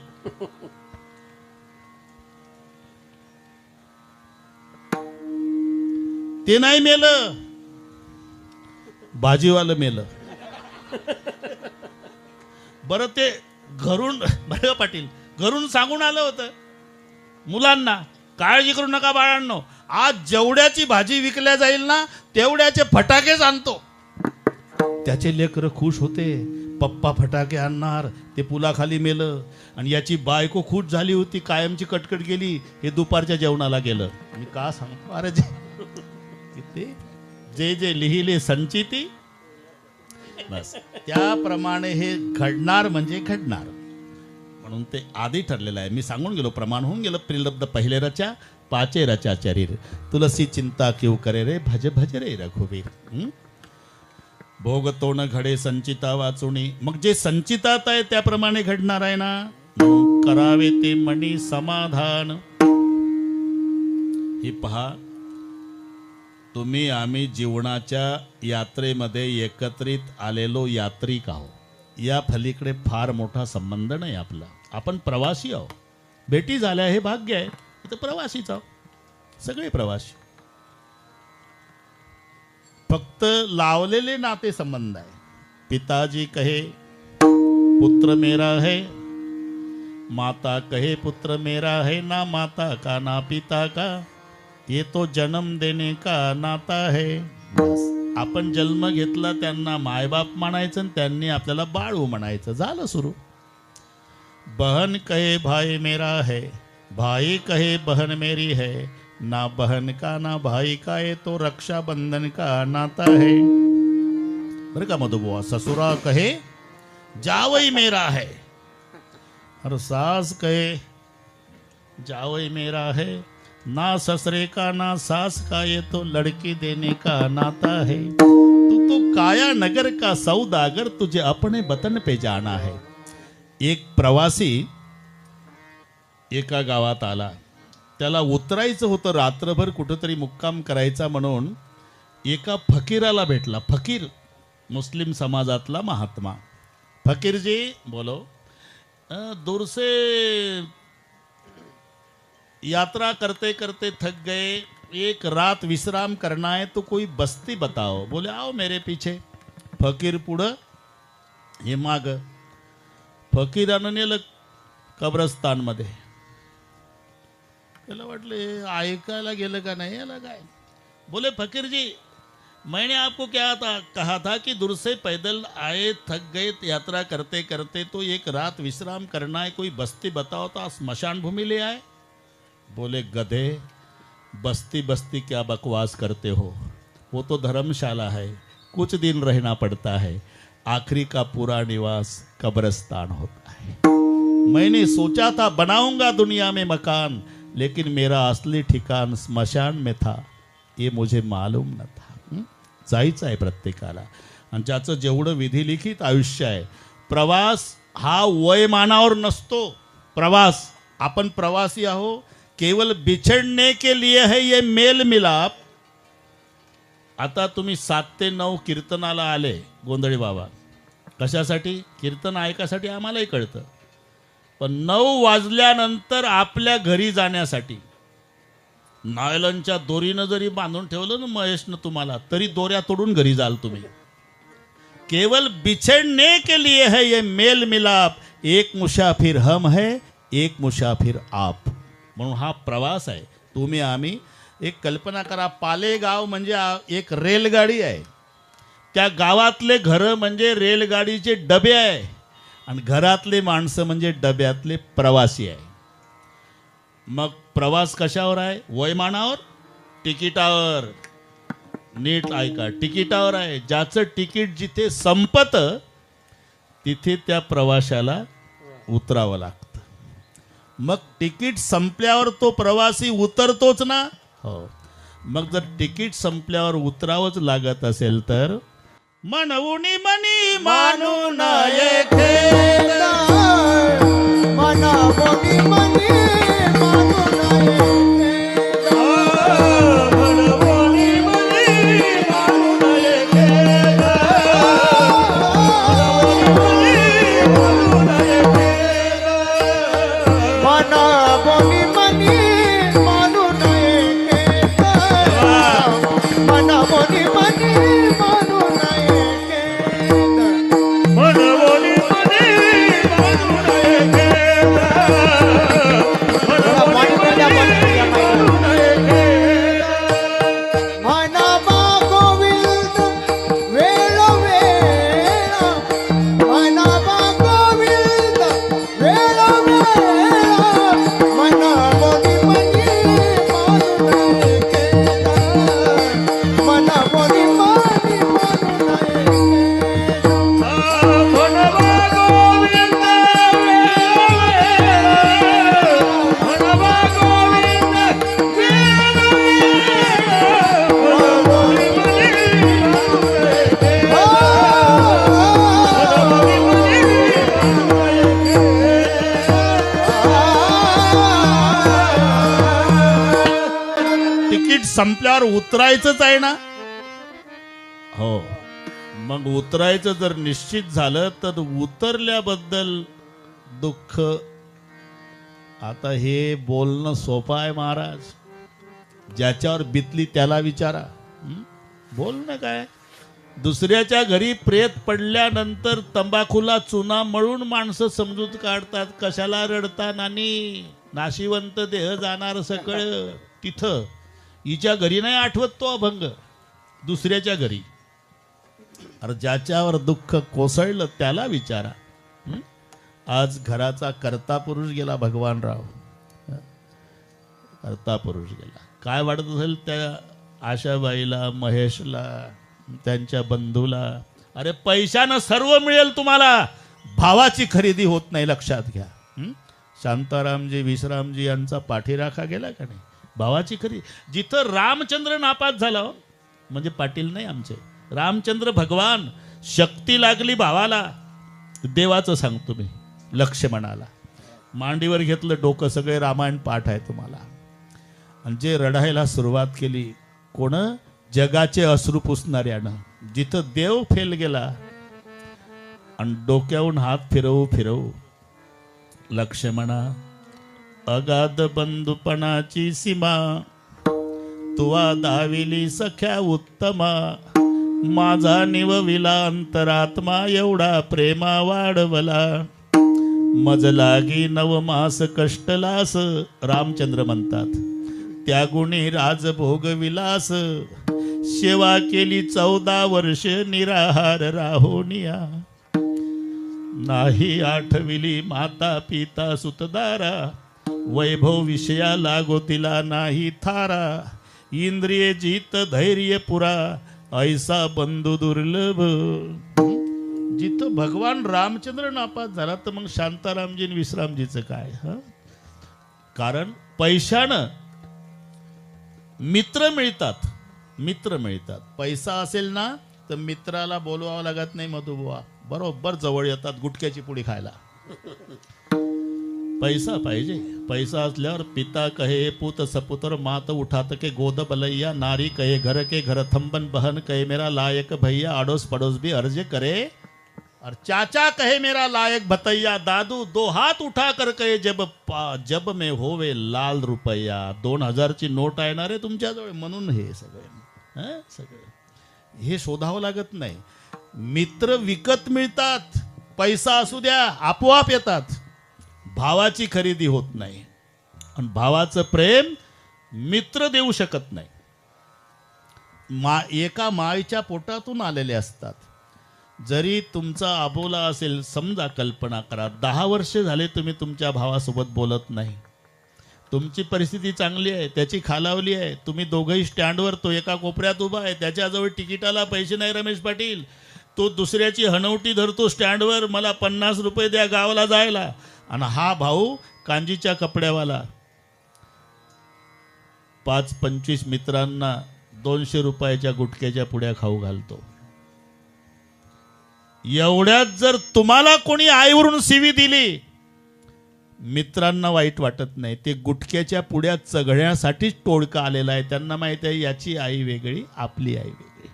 ते नाही मेलं, भाजीवालं मेलं. बरं ते घरून, बरं पाटील, घरून सांगून आलं होतं मुलांना, काळजी करू नका बाळांनो, आज जेवढ्याची भाजी विकल्या जाईल ना तेवढ्याचे फटाकेच आणतो. त्याचे लेकरं खुश होते, पप्पा फटाके आणणार. ते पुलाखाली मेलं. आणि याची बायको खुश झाली होती, कायमची कटकट गेली. हे दुपारच्या जेवणाला गेलं. मी का सांगतो, अरे जे जे लिहिले संचिती, बस त्याप्रमाणे हे घडणार म्हणजे घडणार. म्हणून ते आधी ठरलेलं आहे. मी सांगून गेलो, प्रमाण होऊन गेलं. प्रिलब्ध पहिले रचा, पाचे रचा चरीर, तुलसी चिंता क्यों करे रे, भज भज रे रघुवीर. भोग तो न घडे संचिता वाचुनी. मग जे संचितात आहे त्याप्रमाणे घडणार आहे ना. म्हणून करावे ते मनी समाधान. हे पहा, तुम्ही आम्ही जीवनाच्या यात्रेमध्ये एकत्रित आलेलो यात्रिक आहो. या फलीकडे फार मोठा संबंध नाही आपला. आपण प्रवासी आहो. भेटी झाल्या हे भाग्य आहे. इथं प्रवासीच आहो, सगळे प्रवासी. फक्त लावलेले नाते संबंध आहे. पिताजी कहे पुत्र मेरा है, माता कहे पुत्र मेरा है, ना माता का ना पिता का, ये तो जन्म देने का नाता है. बस आपण जन्म घेतला, त्यांना मायबाप म्हणायचं आणि त्यांनी आपल्याला बाळू म्हणायचं, झालं सुरू. बहन कहे भाई मेरा है, भाई कहे बहन मेरी है, ना बहन का ना भाई का, ये तो रक्षाबंधन का नाता है. बरं का मधुबुआ. ससुरा कहे जावई मेरा है, और सास कहे जावई मेरा है, ना ससुरे का ना सास का, ये तो लड़की देने का नाता है. तू तो काया नगर का सौदागर, तुझे अपने वतन पे जाना है. एक प्रवासी एका गावात आला. त्याला उतरायचं होतं, रात्रभर कुठंतरी मुक्काम करायचा म्हणून एका फकीराला भेटला. फकीर मुस्लिम समाजातला महात्मा. फकीर जी बोलो, दूर से यात्रा करते करते थक गए, एक रात विश्राम करना है, तो कोई बस्ती बताओ. बोले आओ मेरे पीछे. फकीर पुढं, हे माग. फकीरानं नेलं कब्रस्तानमध्ये. त्याला वाटले ऐकायला गेलं का नाही, याला काय. बोले फकीर जी, मैंने आपको क्या कहा था कि दूर से पैदल आए, थक गए यात्रा करते करते, तो एक रात विश्राम करना है, कोई बस्ती बताओ. तो स्मशान भूमि ले आए. बोले गधे, बस्ती बस्ती क्या बकवास करते हो, वो तो धर्मशाला है, कुछ दिन रहना पड़ता है, आखिरी का पूरा निवास कब्रिस्तान होता है. मैंने सोचा था बनाऊंगा दुनिया में मकान, लेकिन मेरा असली ठिकाण स्मशान में था, ये मुझे मालूम न था. जायचं आहे प्रत्येकाला. आणि ज्याचं जेवढं विधिलिखित आयुष्य आहे. प्रवास हा वयमानावर नसतो. प्रवास, आपण प्रवासी आहो, केवल बिछड़ने के लिए है ये मेल मिलाप. आता तुम्ही 7 ते 9 कीर्तनाला आले गोंधळी बाबा, कशासाठी? कीर्तन ऐकासाठी आम्हालाही कळतं, पण 9 वाजल्यानंतर आपल्या घरी जाण्यासाठी. नायलनच्या दोरीनं जरी बांधून ठेवलं ना महेशनं तुम्हाला, तरी दोऱ्या तोडून घरी जाल तुम्ही. केवल बिछड़ने के लिए है ये मेल मिलाप, एक मुसाफिर हम है, एक मुसाफिर आप. म्हणून हा प्रवास आहे. तुम्ही आम्ही एक कल्पना करा, पालेगाव म्हणजे एक रेलगाडी आहे. त्या गावातले घरं म्हणजे रेलगाडीचे डबे आहे. आणि घरातले माणसं म्हणजे डब्यातले प्रवासी आहे. मग प्रवास कशावर आहे? वैमानावर, तिकिटावर. नीट ऐका, तिकिटावर आहे. ज्याचं तिकीट जिथे संपतं तिथे त्या प्रवाशाला उतरावं लागतं. मग तिकीट संपल्यावर तो प्रवासी उतरतोच ना. हो. मग जर तिकीट संपल्यावर उतरावंच लागत असेल तर मनवुनी मनी मानू नये खेळ. मना बोली मनी मानू नये मनवुनी मनी मानू नये खेळ. मना बोली मनी मानू नये मना बोली मनी मानू नये मनवुनी मनी मानू नये खेळ. मनाबा गोविंद वेळ वेळ मनाबा गोविंद वेळ वेळ मना बोली मनी मानू नये मना बोली मनी मानू नये मनवा गोविंद मनवा गोविंद तिकीट संपल्यावर उतरायचंच आहे ना. हो. मग उतरायचं जर निश्चित झालं तर उतरल्याबद्दल दुःख. आता हे बोलणं सोपं आहे महाराज. ज्याच्यावर बितली त्याला विचारा. बोलणं काय. दुसऱ्याच्या घरी प्रेत पडल्यानंतर तंबाखूला चुना मळून माणसं समजूत काढतात. कशाला रडता नानी, नाशिवंत देह जाणार सकळ तिथं. हिच्या घरी नाही आठवत तो अभंग, दुसऱ्याच्या घरी. अरे ज्याच्यावर दुःख कोसळलं त्याला विचारा. आज घराचा कर्ता पुरुष गेला भगवानराव. कर्ता पुरुष गेला. काय वाटत असेल त्या आशाबाईला, महेशला, त्यांच्या बंधूला. अरे पैशानं सर्व मिळेल तुम्हाला, भावाची खरेदी होत नाही, लक्षात घ्या. शांतारामजी, विश्रामजी यांचा पाठीराखा गेला का नाही. भावाची खरी. जिथं रामचंद्र नापास झाला, म्हणजे पाटील नाही आमचे, रामचंद्र भगवान, शक्ती लागली भावाला. देवाचं सांगतो मी, लक्ष्मणाला मांडीवर घेतलं डोकं, सगळे रामायण पाठ आहे तुम्हाला. आणि जे रडायला सुरुवात केली, कोण? जगाचे अश्रू पुसणाऱ्यानं. जिथं देव फेल गेला आणि डोक्याहून हात फिरवू फिरवू, लक्ष्मणा अगाध बंधुपणाची सीमा तुवा दाविली सख्या उत्तमा. माझा निवविला अंतरात्मा, एवढा प्रेमा वाढवला. मज लागी नवमास कष्टलास, रामचंद्र म्हणतात. त्या गुणी राजभोग विलास, सेवा केली 14 वर्ष निराहार राहोनिया. नाही आठविली माता पिता सुतदारा, वैभव विषया लागो तिला नाही थारा. इंद्रिय जीत धैर्य पुरा, ऐसा बंधू दुर्लभ. जिथं भगवान रामचंद्र नापास झाला तर मग शांतारामजी आणि विश्रामजीचं काय? कारण पैशानं मित्र मिळतात. मित्र मिळतात. पैसा असेल ना तर मित्राला बोलवावं लागत नाही. मधुबुवा बरोबर जवळ येतात गुटख्याची पुडी खायला. पैसा पाहिजे. पैसा असल्यावर पिता कहे पुत सपुत्र, मात उठात के गोद बलैया. नारी कहे घर के घर थंबन, बहन कहे मेरा लायक भैया. अड़ोस पड़ोस भी अर्ज करे, और चाचा कहे मेरा लायक भतैया. दादू दो हाथ उठा कर कहे जब में होवे लाल रुपया. 2000 ची नोट आहे ना रे तुमच्याजवळ, म्हणून हे सगळे हे शोधावं लागत नाही. मित्र विकत मिळतात. पैसा असू द्या आपोआप येतात. भावाची खरेदी होत नाही. आणि भावाचं प्रेम मित्र देऊ शकत नाही. एका माईच्या पोटातून आलेले असतात. जरी तुमचा अबोला असेल, समजा कल्पना करा 10 वर्ष झाले तुम्ही तुमच्या भावासोबत बोलत नाही. तुमची परिस्थिती चांगली आहे, त्याची खालावली आहे, तुम्ही दोघंही स्टँडवर, तो एका कोपऱ्यात उभा आहे, त्याच्याजवळ तिकिटाला पैसे नाही रमेश पाटील, तो दुसऱ्याची हनवटी धरतो स्टँडवर, मला 50 रुपये द्या गावाला जायला, आणि हा भाऊ कांजीच्या कपड्यावाला 5-25 मित्रांना 200 रुपयाच्या गुटख्याच्या पुड्या खाऊ घालतो. एवढ्यात जर तुम्हाला कोणी आईवरून शिवी दिली, मित्रांना वाईट वाटत नाही, ते गुटख्याच्या पुड्या चघळण्यासाठीच टोळका आलेला आहे. त्यांना माहिती आहे याची आई वेगळी, आपली आई वेगळी.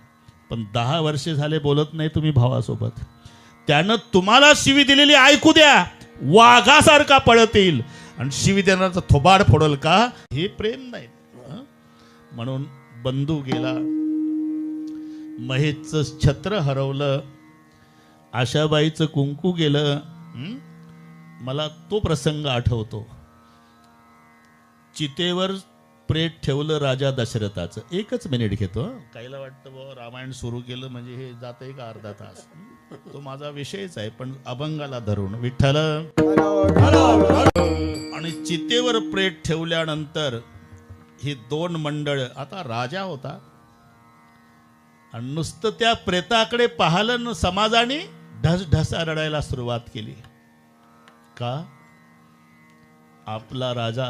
पण 10 वर्षे झाले बोलत नाही तुम्ही भावासोबत. त्यानं तुम्हाला शिवी दिलेली ऐकू द्या, वाघासारखा पळत येईल आणि शिवी देणारा थोबाड फोडल का? हे प्रेम नाही. म्हणून बंधू गेला, महेशचं छत्र हरवलं, आशाबाईचं कुंकू गेलं. मला तो प्रसंग आठवतो. चितेवर प्रेत ठेवलं राजा दशरथाचं. 1च मिनिट घेतो. काहीला वाटतं बाबा रामायण सुरू केलं म्हणजे हे जातंय का अर्धा तास. तो माझा विषयच आहे, पण अभंगाला धरून विठ्ठल. आणि चितेवर प्रेत ठेवल्यानंतर ही 2 मंडळ, आता राजा होता आणि नुसतं त्या प्रेताकडे पाहिलं न समाजाने ढसढसा रडायला सुरुवात केली. का? आपला राजा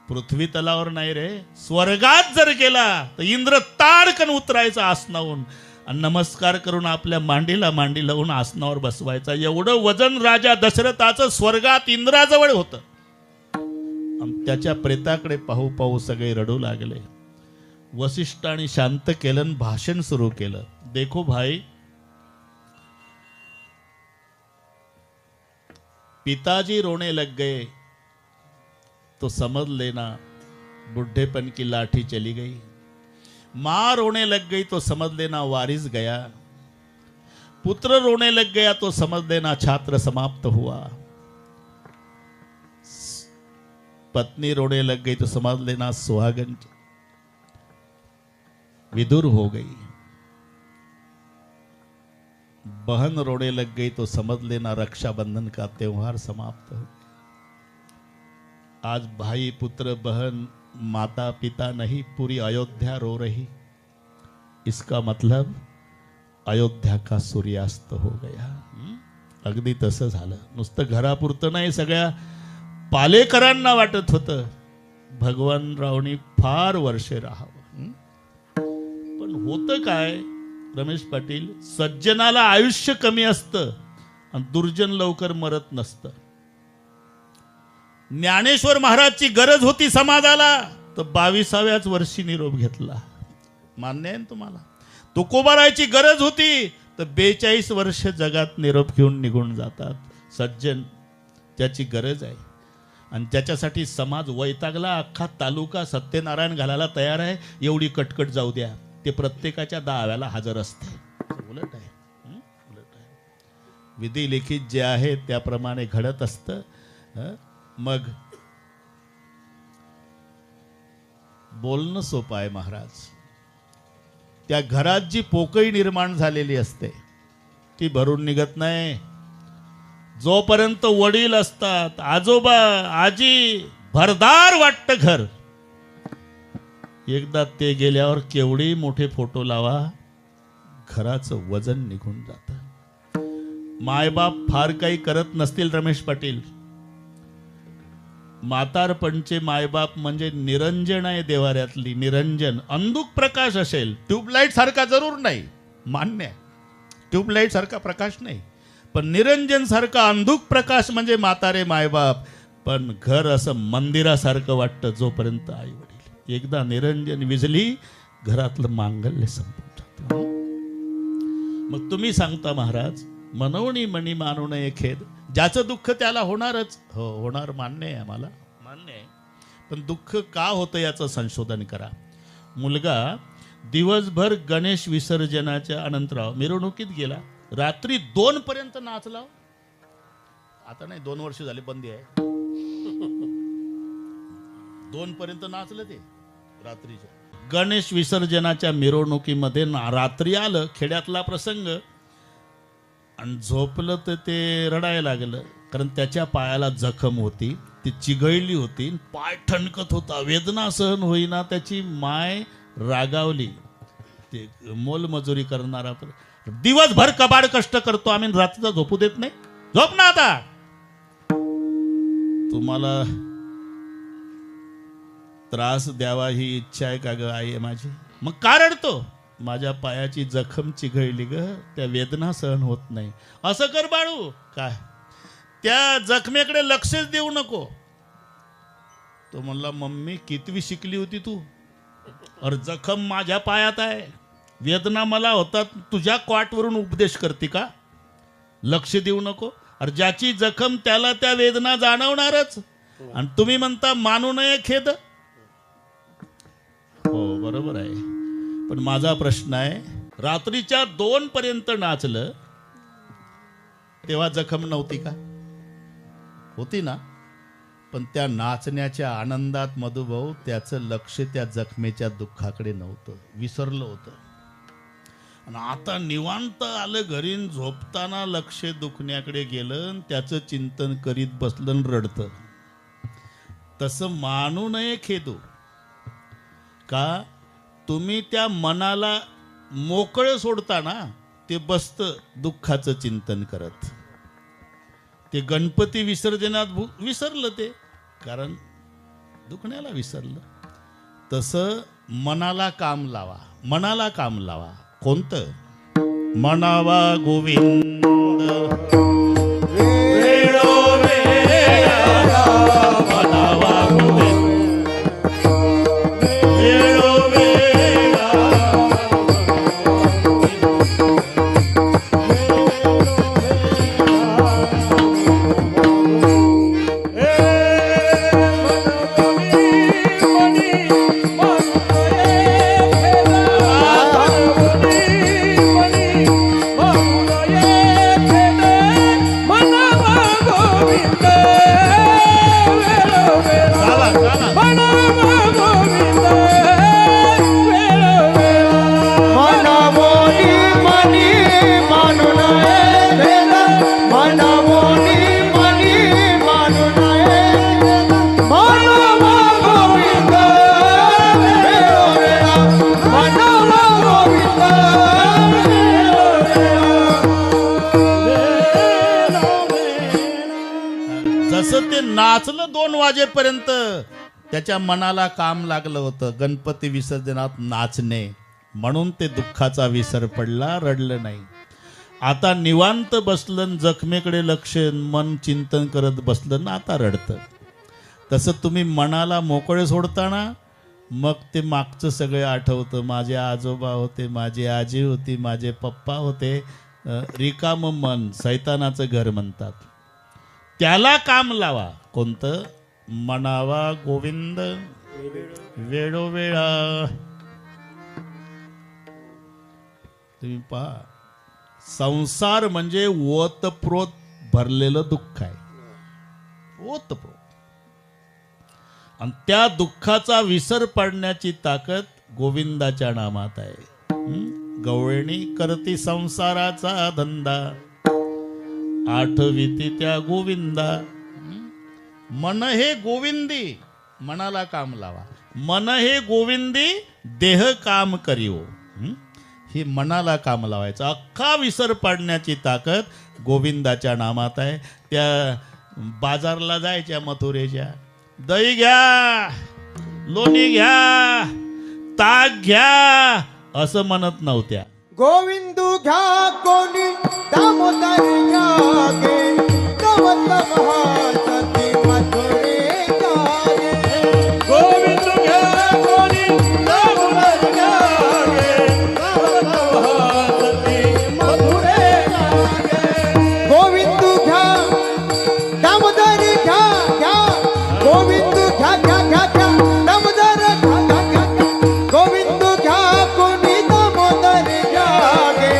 पृथ्वी तलावर नाही रे, स्वर्गात जर गेला तर इंद्र ताडकन उतरायचा आसनावून आणि नमस्कार करून आपल्या मांडीला मांडी लावून आसनावर बसवायचा. एवढं वजन राजा दशरथाचं स्वर्गात इंद्राजवळ होतं. आणि त्याच्या प्रेताकडे पाहू पाहू सगळे रडू लागले. वसिष्ठांनी शांत केलं, भाषण सुरू केलं. देखो भाई, पिताजी रोने लग गए तो समझ लेना बुढ़ेपन की लाठी चली गई. माँ रोने लग गई तो समझ लेना वारिस गया. पुत्र रोने लग गया तो समझ लेना छात्र समाप्त हुआ. पत्नी रोने लग गई तो समझ लेना सुहागन विदुर हो गई. बहन रोने लग गई तो समझ लेना रक्षाबंधन का त्योहार समाप्त हो गया. आज भाई, पुत्र, बहन, माता पिता नहीं, पूरी अयोध्या रो रही. इसका मतलब अयोध्या का सूर्यास्त हो गया. अगदी तसं झालं. नुसतं घरापुरतं नाही, सगळ्या पालेकरांना वाटत होतं भगवानरावनी फार वर्षे राहावं. पण होतं काय रमेश पाटील, सज्जनाला आयुष्य कमी असतं आणि दुर्जन लवकर मरत नसतं. ज्ञानेश्वर महाराजची गरज होती समाजाला, तर 22व्याच वर्षी निरोप घेतला. मान्य आहे ना तुम्हाला? तुकोबारायची गरज होती, तर 42 वर्ष जगात निरोप घेऊन निघून जातात. सज्जन, त्याची गरज आहे आणि त्याच्यासाठी समाज वैतागला. अख्खा तालुका सत्यनारायण घालायला तयार आहे. एवढी कटकट जाऊ द्या, ते प्रत्येकाच्या दाव्याला हजर असते. उलट आहे, उलट आहे. विधी लिखित जे आहे त्याप्रमाणे घडत असतं. मग बोलणं सोपं आहे महाराज. त्या घरात जी पोकळी निर्माण झालेली असते ती भरून निघत नाही. जोपर्यंत वडील असतात, आजोबा, आजी, भरदार वाटतं घर. एकदा ते गेल्यावर केवढे मोठे फोटो लावा, घराचं वजन निघून जातं. मायबाप फार काही करत नसतील रमेश पाटील. म्हातारपणचे मायबाप म्हणजे निरंजन आहे देवाऱ्यातली. निरंजन, अंधुक प्रकाश असेल, ट्यूबलाईट सारखा जरूर नाही, मान्य आहे, ट्यूबलाईट सारखा प्रकाश नाही, पण निरंजन सारखा अंधुक प्रकाश म्हणजे म्हातारे मायबाप. पण घर असं मंदिरासारखं वाटतं जोपर्यंत आई वडील. एकदा निरंजन विजली, घरातलं मांगल्य संपून जातं. मग तुम्ही सांगता महाराज, मनवणी मणी मानू नये खेद. ज्याचं दुःख त्याला होणारच. हो, होणार, मान्य आहे, आम्हाला मान्य आहे. पण दुःख का होतं याचं संशोधन करा. मुलगा दिवसभर गणेश विसर्जनाच्या अनंतराव मिरवणुकीत गेला, रात्री 2 पर्यंत नाचला. आता नाही, 2 वर्ष झाले बंदी आहे. 2 पर्यंत नाचलं ते रात्रीच्या. गणेश विसर्जनाच्या मिरवणुकीमध्ये रात्री आलं. खेड्यातला प्रसंग. आणि झोपलं तर ते रडायला लागलं, कारण त्याच्या पायाला जखम होती, ती चिघळली होती, पाय ठणकत होता, वेदना सहन होईना. त्याची माय रागावली. ते मोलमजुरी करणारा दिवसभर कबाड कष्ट करतो आम्ही, रात्रीचा झोपू देत नाही. झोप ना आता. तुम्हाला त्रास द्यावा ही इच्छा आहे का ग आई माझी? मग का रडतो? माझ्या पायाची जखम चिघळली ग, त्या वेदना सहन होत नाही. असं कर बाळू. काय? त्या जखमेकडे लक्षच देऊ नको. तो म्हणला, मम्मी कितवी शिकली होती तू? अरे जखम माझ्या पायात आहे, वेदना मला होतात, तुझ्या क्वाटवरून उपदेश करते का? लक्ष देऊ नको. अरे ज्याची जखम त्याला त्या वेदना जाणवणारच. आणि तुम्ही म्हणता मानू नये खेद. हो बरोबर आहे, पण माझा प्रश्न आहे, रात्रीच्या 2 पर्यंत नाचलं तेव्हा जखम नव्हती का? होती ना. पण त्या नाचण्याच्या आनंदात मधुभाऊ त्याचं लक्ष त्या जखमेच्या दुःखाकडे नव्हतं, विसरलं होतं. आणि आता निवांत आलं घरी, झोपताना लक्ष दुखण्याकडे गेलं, त्याचं चिंतन करीत बसलं, रडतं. तसं मानू नये खेदू. का? तुम्ही त्या मनाला मोकळं सोडताना ते बसतं दुःखाचं चिंतन करत. ते गणपती विसर्जनात विसरलं ते, कारण दुखण्याला विसरलं. तसं मनाला काम लावा, मनाला काम लावा. कोणतं? मनावा गोविंद वेळोवेळा, मनावा गोविंद वेळोवेळा. जसं ते नाचलं 2 वाजेपर्यंत, त्याच्या मनाला काम लागलं होतं गणपती विसर्जनात नाचणे, म्हणून ते दुःखाचा विसर पडला, रडलं नाही. आता निवांत बसलं, जखमेकडे लक्ष, मन चिंतन करत बसलं ना, आता रडतं. तसं तुम्ही मनाला मोकळे सोडताना मग ते मागचं सगळे आठवतं. माझे आजोबा होते, माझी आजी होती, माझे पप्पा होते. रिकाम मन सैतानाचं घर म्हणतात. त्याला काम लावा. कोणतं? मनावा गोविंद वेळोवेळा. तुम्ही पहा, संसार म्हणजे ओतप्रोत भरलेलं दुःख आहे, ओतप्रोत. आणि त्या दुःखाचा विसर पडण्याची ताकद गोविंदाच्या नामात आहे. गवळणी करती संसाराचा धंदा, आठविती त्या गोविंदा. मन हे गोविंदी, मनाला काम लावा. मन हे गोविंदी, देह काम करिओ. हे मनाला काम लावायचं. अख्खा विसर पाडण्याची ताकद गोविंदाच्या नामात आहे. त्या बाजारला जायच्या मथुरेच्या, दही घ्या, लोणी घ्या, ताक घ्या असं म्हणत नव्हत्या. गोविंदू घ्या कोणी दामोदर घ्या गे, तवत महासती मथुरे जागे. गोविंद घ्या कोणी दामोदर घ्या गे, तवत महासती मथुरे जागे. गोविंदू घ्या दामोदर घ्या घ्या, गोविंदू घ्या घ्या घ्या घ्या, दामोदर घ्या घ्या घ्या घ्या. गोविंदू घ्या कोणी दामोदर घ्या गे,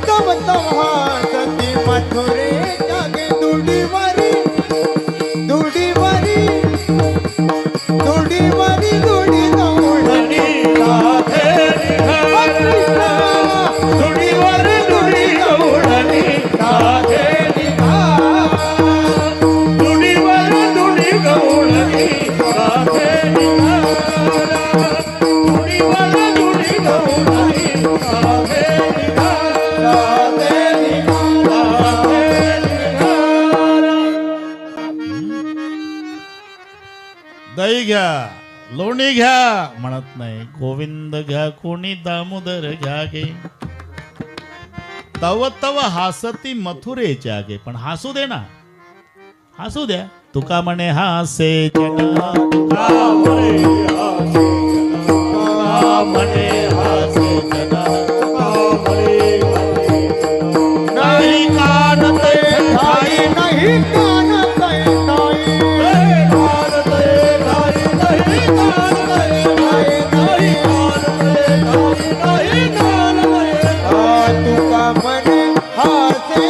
तवत महासती मथुरे जागे. दुडीवारी लोणी घ्या म्हणत नाही, गोविंद घ्या कोणी दामोदर घ्या गे. तव तव हासती मथुरेच्या गे. पण हसू दे ना, हसू द्या. तुका म्हणे हासे जन, तुका म्हणे हासे जन, नाही कानते ठाई, नाही कानते तुका म्हणे हासे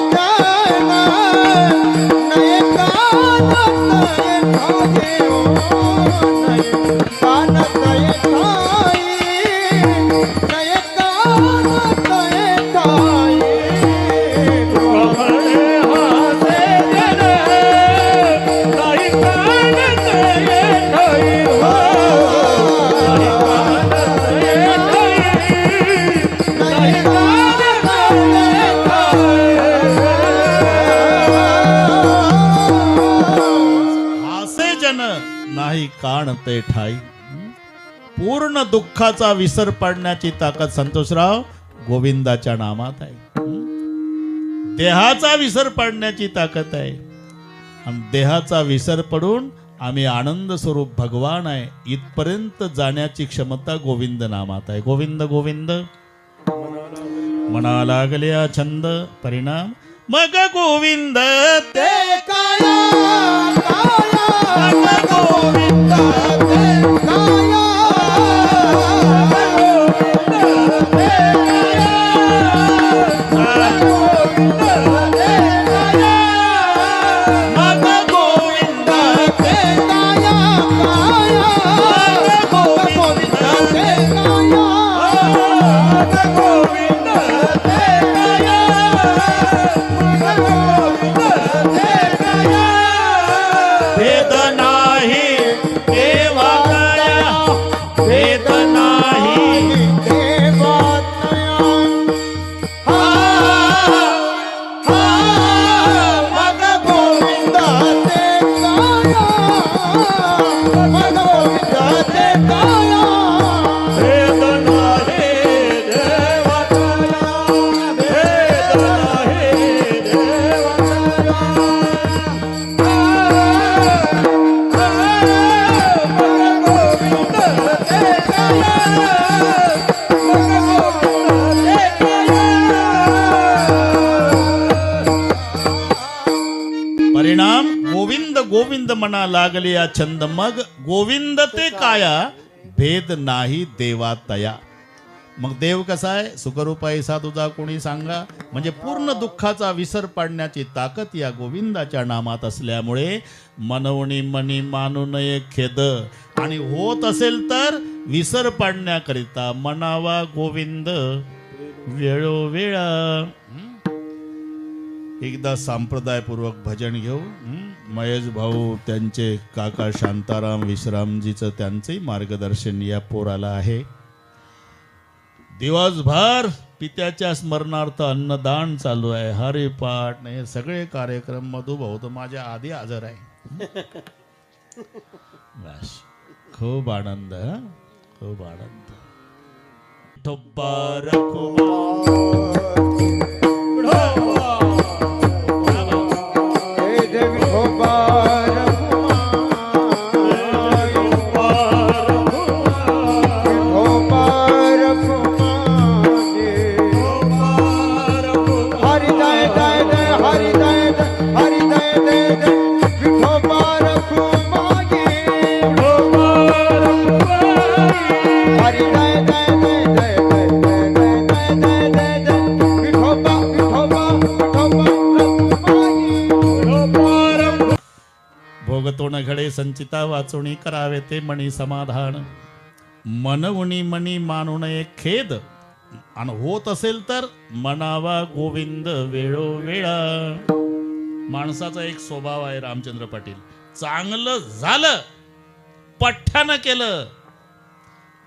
जन, नाही कानते ठाई, नाही कानते ठाई, नाही कानते ठाई. हासे जन नाही काणते ठाई. पूर्ण दुःखाचा विसर पडण्याची ताकद संतोषराव गोविंदाच्या नामात आहे. देहाचा विसर पडण्याची ताकद आहे, आणि देहाचा विसर पडून आम्ही आनंद स्वरूप भगवान आहे इथपर्यंत जाण्याची क्षमता गोविंद नामात आहे. गोविंद गोविंद म्हणा लागल्या छंद परिणाम मग गोविंद ते काया काया मग गोविंद ते काया मग गोविंद ते काया काया गोविंद ते काया भेद नाही देवा कया, भेद नाही मग गोविंद ते काया मग गोविंद ते काया परिणाम गोविंद गोविंद म्हणा लागल्या छंद मग गोविंद ते काया, भेद नाही देवा तया. मग देव कसा आहे? सुखरूप ऐसा तुझा कोणी सांगा. म्हणजे पूर्ण दुःखाचा विसर पाडण्याची ताकद या गोविंदाच्या नामात असल्यामुळे मनवणी मनी मानू नये खेद, आणि होत असेल तर विसर पाडण्याकरिता मनावा गोविंद वेळोवेळा. एकदा संप्रदायपूर्वक भजन घेऊ. महेश भाऊ त्यांचे काका शांताराम विश्रामजीचं त्यांचंही मार्गदर्शन या पोराला आहे. दिवसभर पित्याच्या स्मरणार्थ अन्नदान चालू आहे, हरिपाठ हे सगळे कार्यक्रम मधू भाऊ तर माझ्या आधी हजर आहे. बस खूप आनंद, खूप आनंद. ठोब्बार भोगतोण घडे संचिता वाचोणी करावे ते मणी समाधान. मनवणी मनी मानू नये खेद, आणि होत असेल तर मनावा गोविंद वेळोवेळा. माणसाचा एक स्वभाव आहे रामचंद्र पाटील, चांगलं झालं पठ्ठ्यानं केलं,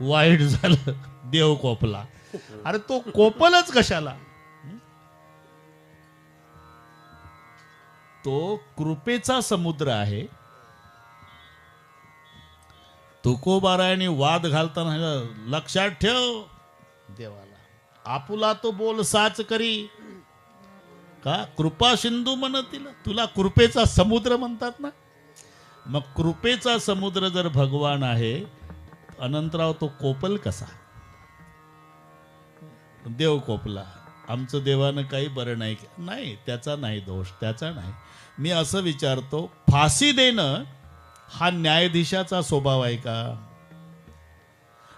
वाईट झालं देव कोपला. अरे तो कोपलच कशाला? तो कृपेचा समुद्र आहे. तुकोबारायने वाद घालताना लक्षात ठेव देवाला आपुला तो बोल साच करी का कृपा सिंधू म्हणतील तुला कृपेचा समुद्र म्हणतात ना. मग कृपेचा समुद्र जर भगवान आहे अनंतराव तो कोपल कसा. देव कोपला आमचं देवानं काही बरं नाही नाही त्याचा नाही दोष त्याचा नाही. मी असं विचारतो फाशी देणं हा न्यायाधीशाचा स्वभाव आहे का.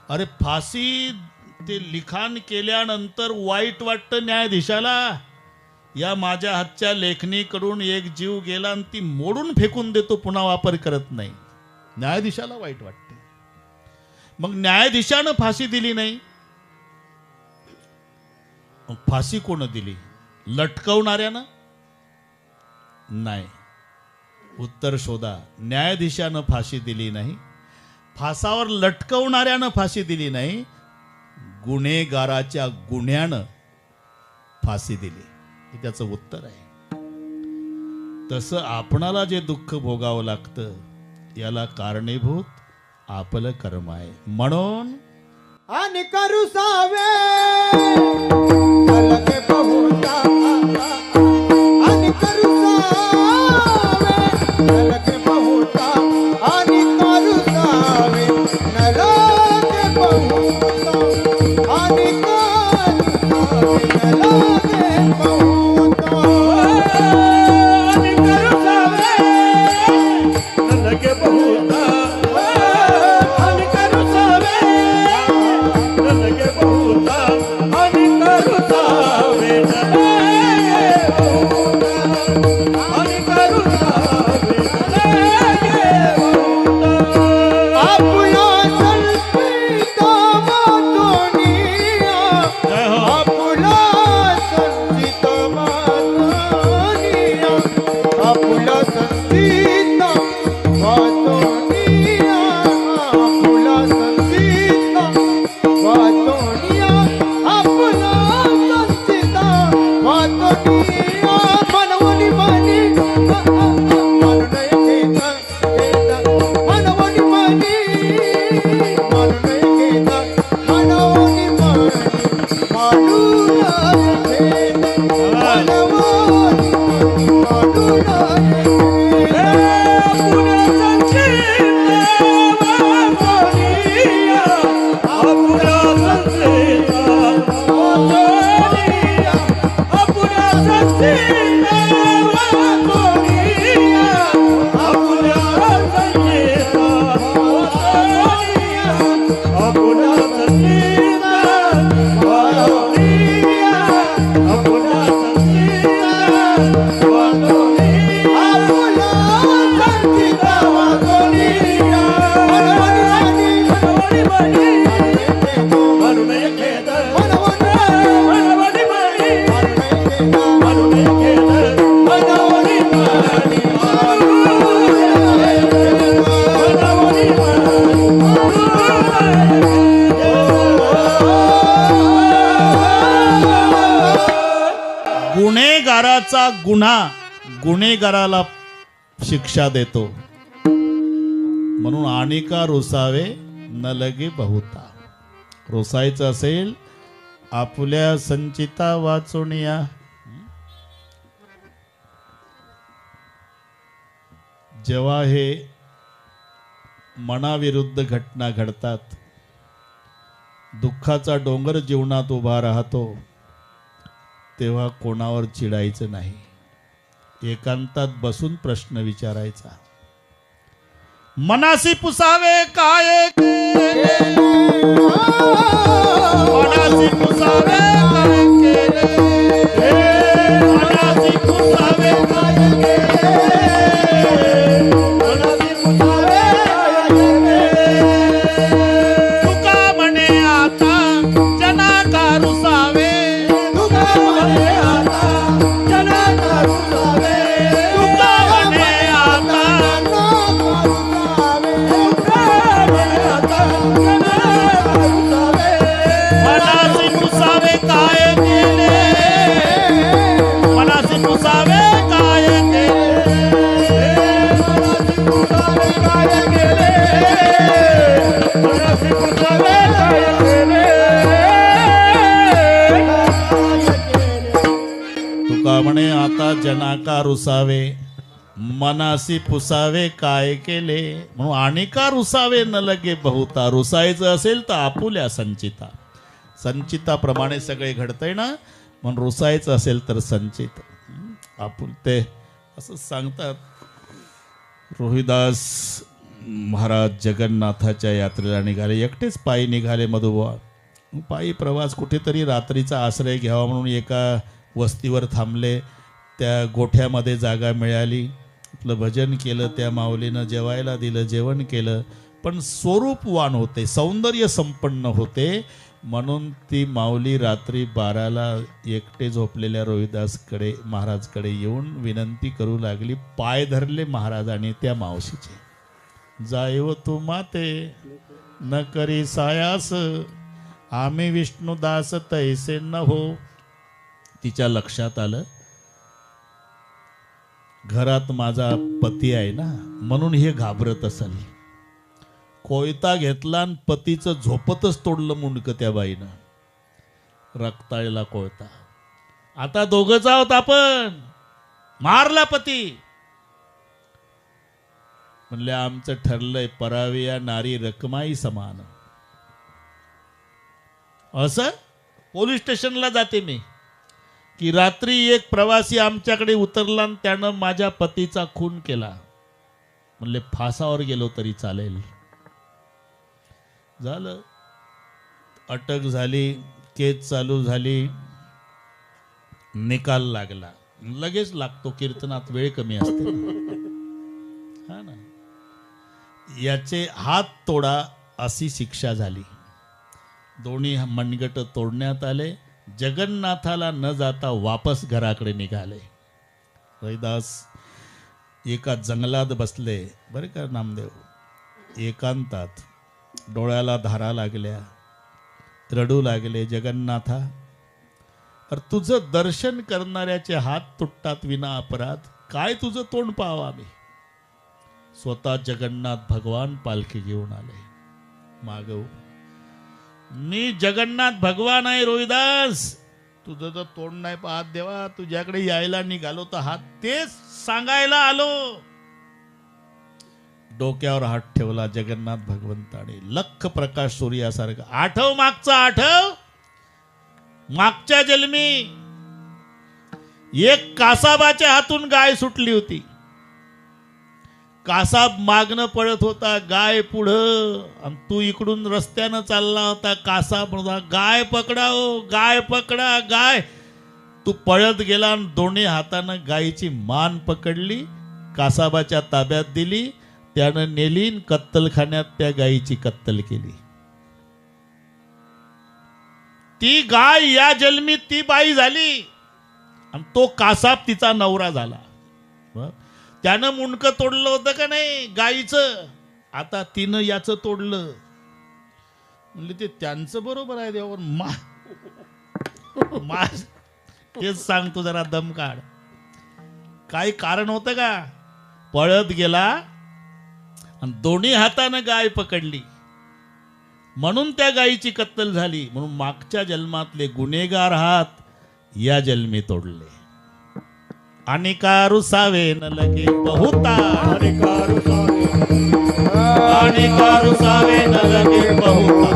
अरे फाशी ते लिखाण केल्यानंतर वाईट वाटतं न्यायाधीशाला. या माझ्या हातच्या लेखणीकडून एक जीव गेला आणि ती मोडून फेकून देतो पुन्हा वापर करत नाही. न्यायाधीशाला वाईट वाटते. मग न्यायाधीशानं फाशी दिली नाही. फाशी कोण दिली लटकवणाऱ्यानं नाही. उत्तर शोधा. न्यायाधीशानं फाशी दिली नाही. फासावर लटकवणाऱ्यानं फाशी दिली नाही. गुन्हेगाराच्या गुन्ह्यानं फाशी दिली हे त्याचं उत्तर आहे. तसं आपणाला जे दुःख भोगावं लागतं याला कारणीभूत आपलं कर्म आहे. म्हणून आणि करू सावे अलगे बहुता आणि करू सावे अलगे बहुता आणि करू सावे नलगे बहुता आणि करू सावे नलगे बहुता आणि करू सावे नलगे बहुता आणि करू सावे नलगे बहुता आणि करू सावे नलगे बहुता आणि करू सावे नलगे बहुता. आपुला संचिता मातोनिया जय हो. आपुला संचिता मातोनिया आपुला संचिता मातोनिया आपुला संचिता मातोनिया आपुला संचिता मातोनिया मनवनी मनी मानु नये केता मनवनी मनी मानु नये केता मनवनी मनी मानु नये मनवनी मानु नये आपुला संचिता मातोनिया मनवनी मनी मानु नये केता मनवनी मनी मानु नये केता मनवनी मनी गुन्हेगाराचा गुन्हा गुन्हेगाराला शिक्षा देतो. म्हणून आणिका रोसावे न लगे बहुता. रोसायचं असेल आपल्या संचिता वाचोनिया. जेव्हा हे मनाविरुद्ध घटना घडतात दुःखाचा डोंगर जीवनात उभा राहतो तेव्हा कोणावर चिडायचं नाही. एकांतात बसून प्रश्न विचारायचा. मनासी पुसावे काय केले मनासी पुसावे काय केले मनासी पुसावे काय केले मनासी पुसावे काय केले. तुका म्हणे आता जना का रुसावे तुका म्हणे आता जना करू सावे तुका म्हणे आता तुका म्हणे आता जना करू सावे मनासी पुसावे आता जनाका रुसावे मनासी पुसावे काय केले, म्हणून आणि का रुसावे न लगे बहुता. रुसायचं असेल तर आपुल्या संचिता. संचिताप्रमाणे सगळे घडतंय ना, म्हणून रुसायचं असेल तर संचित आपुल. ते असं सांगतात. रोहिदास महाराज जगन्नाथाच्या यात्रेला निघाले, एकटेच पायी निघाले मधुबा. पायी प्रवास कुठेतरी रात्रीचा आश्रय घ्यावा म्हणून एका वस्तीवर थांबले. त्या गोठ्यामध्ये जागा मिळाली, आपलं भजन केलं, त्या माऊलीनं जेवायला दिलं, जेवण केलं. पण स्वरूपवान होते, सौंदर्य संपन्न होते, म्हणून ती माऊली रात्री 12ला एकटे झोपलेल्या रोहिदासकडे महाराजकडे येऊन विनंती करू लागली. पाय धरले महाराजांनी त्या मावशीचे. जायव तू माते न करी सायास, आम्ही विष्णुदास तैसे न हो. तिच्या लक्षात आलं घरात माझा पती आहे ना, म्हणून हे घाबरत असेल. कोयता घेतला आणि पतीचं झोपतच तोडलं मुंडकं त्या बाईनं. रक्ताळलेला कोयता. आता दोघंच आहोत आपण, मारला पती. म्हणले आमचं ठरलंय परावी या नारी रकमाई समान. असं पोलीस स्टेशनला जाते मी की रात्री एक प्रवासी आमच्याकडे उतरला आणि त्यानं माझ्या पतीचा खून केला. म्हणले फासावर गेलो तरी चालेल. झालं, अटक झाली, केस चालू झाली, निकाल लागला. लगेच लागतो, कीर्तनात वेळ कमी असते हा ना. याचे हात तोडा अशी शिक्षा झाली. दोन्ही मनगट तोडण्यात आले. जगन्नाथाला न जाता वापस घराकडे निघाले. रविदास एका जंगलात बसले बरे का नामदेव, एकांतात. डोळ्याला धारा लागल्या, रडू लागले. जगन्नाथा, अरे तुझं दर्शन करणाऱ्याचे हात तुटतात विना अपराध, काय तुझं तोंड पाहावं आम्ही. स्वतः जगन्नाथ भगवान पालखी घेऊन आले. मागव, मी जगन्नाथ भगवान आहे रोहिदास, तुझं तर तोंड नाही पाहत देवा. तुझ्याकडे यायला निघालो तर हात तेच सांगायला आलो. डोक्यावर हात ठेवला जगन्नाथ भगवंताने. लख प्रकाश सूर्यासारखा. आठव मागचा, आठव मागच्या जन्मी एक कासाबाच्या हातून गाय सुटली होती. कासाब मागणं पळत होता, गाय पुढं, आणि तू इकडून रस्त्यानं चालला होता. कासाब म्हणता गाय पकडाओ, गाय पकडा, गाय. तू पळत गेला आणि दोन्ही हातानं गायीची मान पकडली, कासाबाच्या ताब्यात दिली. त्यानं नेली, कत्तलखान्यात त्या गायीची कत्तल केली. ती गाय या जन्मी ती बाई झाली आणि तो कासाब तिचा नवरा झाला. त्यानं मुंडकं तोडलं होतं का नाही गायीचं, आता तिनं याचं तोडलं. म्हणले ते त्यांचं बरोबर आहे देवावर. तेच सांगतो, जरा दम काढ. काही कारण होतं का? पळत गेला आणि दोन्ही हातानं गाय पकडली, म्हणून त्या गायीची कत्तल झाली. म्हणून मागच्या जन्मातले गुन्हेगार हात या जन्मी तोडले. आणि का रुसावे न लगे बहुता, आणि का रुसावे न लगे बहुता,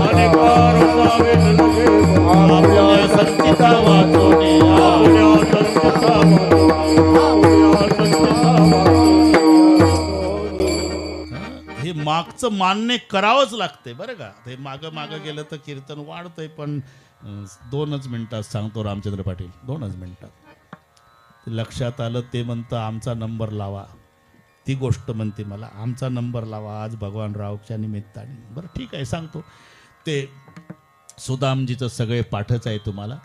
आपल्या संचिता वाचवणे, हे मागचं मान्य करावंच लागते बरं का. हे मागं गेलं तर कीर्तन वाढतंय. पण 2च मिनिटात सांगतो रामचंद्र पाटील, 2च मिनिटात. लक्षात आलं. ते म्हणतं आमचा नंबर लावा. ती गोष्ट म्हणते मला आमचा नंबर लावा आज भगवान रावच्या निमित्ताने. बरं ठीक आहे सांगतो. ते सुदामजीचं सगळे पाठच आहे तुम्हाला.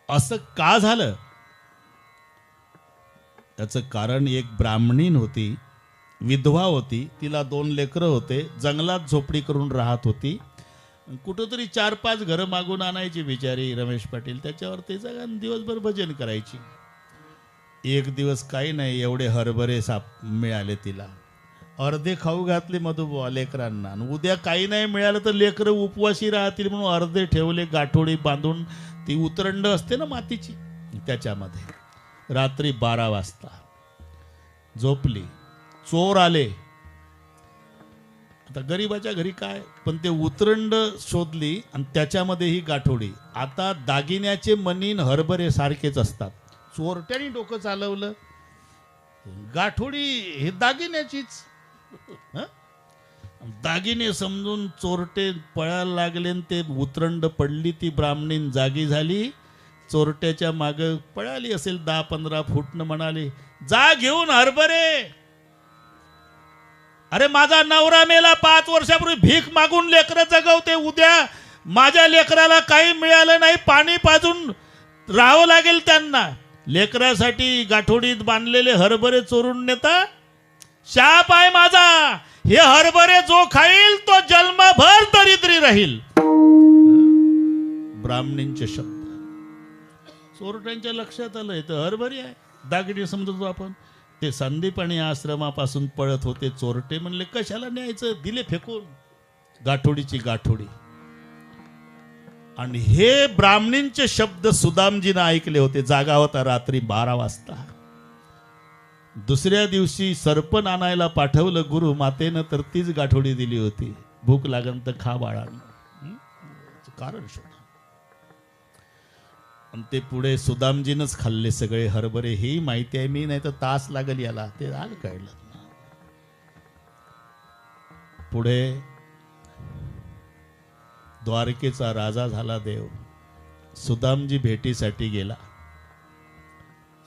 असं का झालं त्याचं कारण, एक ब्राह्मणीन होती, विधवा होती, तिला 2 लेकरं होते, जंगलात झोपडी करून राहत होती. कुठंतरी 4-5 घरं मागून आणायची बिचारी रमेश पाटील. त्याच्यावर ते जगा दिवसभर भजन करायची. एक दिवस काही नाही, एवढे हरभरे साप मिळाले तिला. अर्धे खाऊ घातले मधुबुवा लेकरांना. उद्या काही नाही मिळालं तर लेकरं उपवासी राहतील म्हणून अर्धे ठेवले गाठोडी बांधून. ती उतरंड असते ना मातीची, त्याच्यामध्ये रात्री 12 वाजता झोपली, चोर आले. आता गरीबाच्या घरी काय, पण ते उतरंड शोधली आणि त्याच्यामध्ये ही गाठोडी. आता दागिन्याचे मनीन हरभरे सारखेच असतात. चोरट्याने डोकं चालवलं, गाठोडी हे दागिन्याचीच. हं? दागिने समजून चोरटे पळायला लागले आणि ते उतरंड पडली. ती ब्राह्मणीन जागी झाली, चोरट्याच्या माग पळाली असेल 10-15 फूटनं, म्हणाली, जा घेऊन हरभरे. अरे माझा नवरा मेला 5 वर्षापूर्वी, भीक मागून लेकरं जगवते, उद्या माझ्या लेकराला काही मिळालं नाही, पाणी पाजून राहावं लागेल त्यांना. लेकरासाठी गाठोडीत बांधलेले हरभरे चोरून नेता? शाप आहे माझा. हे हरभरे जो खाईल तो जन्मभर दरिद्री राहील. ब्राह्मणींचे शब्द चोरट्यांच्या लक्षात आलंय, तर हरभरी आहे, दागिने समजतो आपण. ते संदीपाणी आश्रमापासून पळत होते चोरटे, म्हणले कशाला न्यायचं, दिले फेकून गाठोडीची गाठोडी. आणि हे ब्राह्मणींचे शब्द सुदामजीनं ऐकले होते. जागा होता रात्री 12 वाजता. दुसऱ्या दिवशी सरपण आणायला पाठवलं गुरु मातेनं, तर तीच गाठोडी दिली होती. भूक लागन तर खा बाळांनो, कारण शोधा. आणि ते पुढे सुदामजीनंच खाल्ले सगळे हरभरे. ही माहिती आहे, मी नाही तर तास लागल याला, ते आलं कळलं. पुढे द्वारकेचा राजा झाला देव. सुदामजी भेटीसाठी गेला.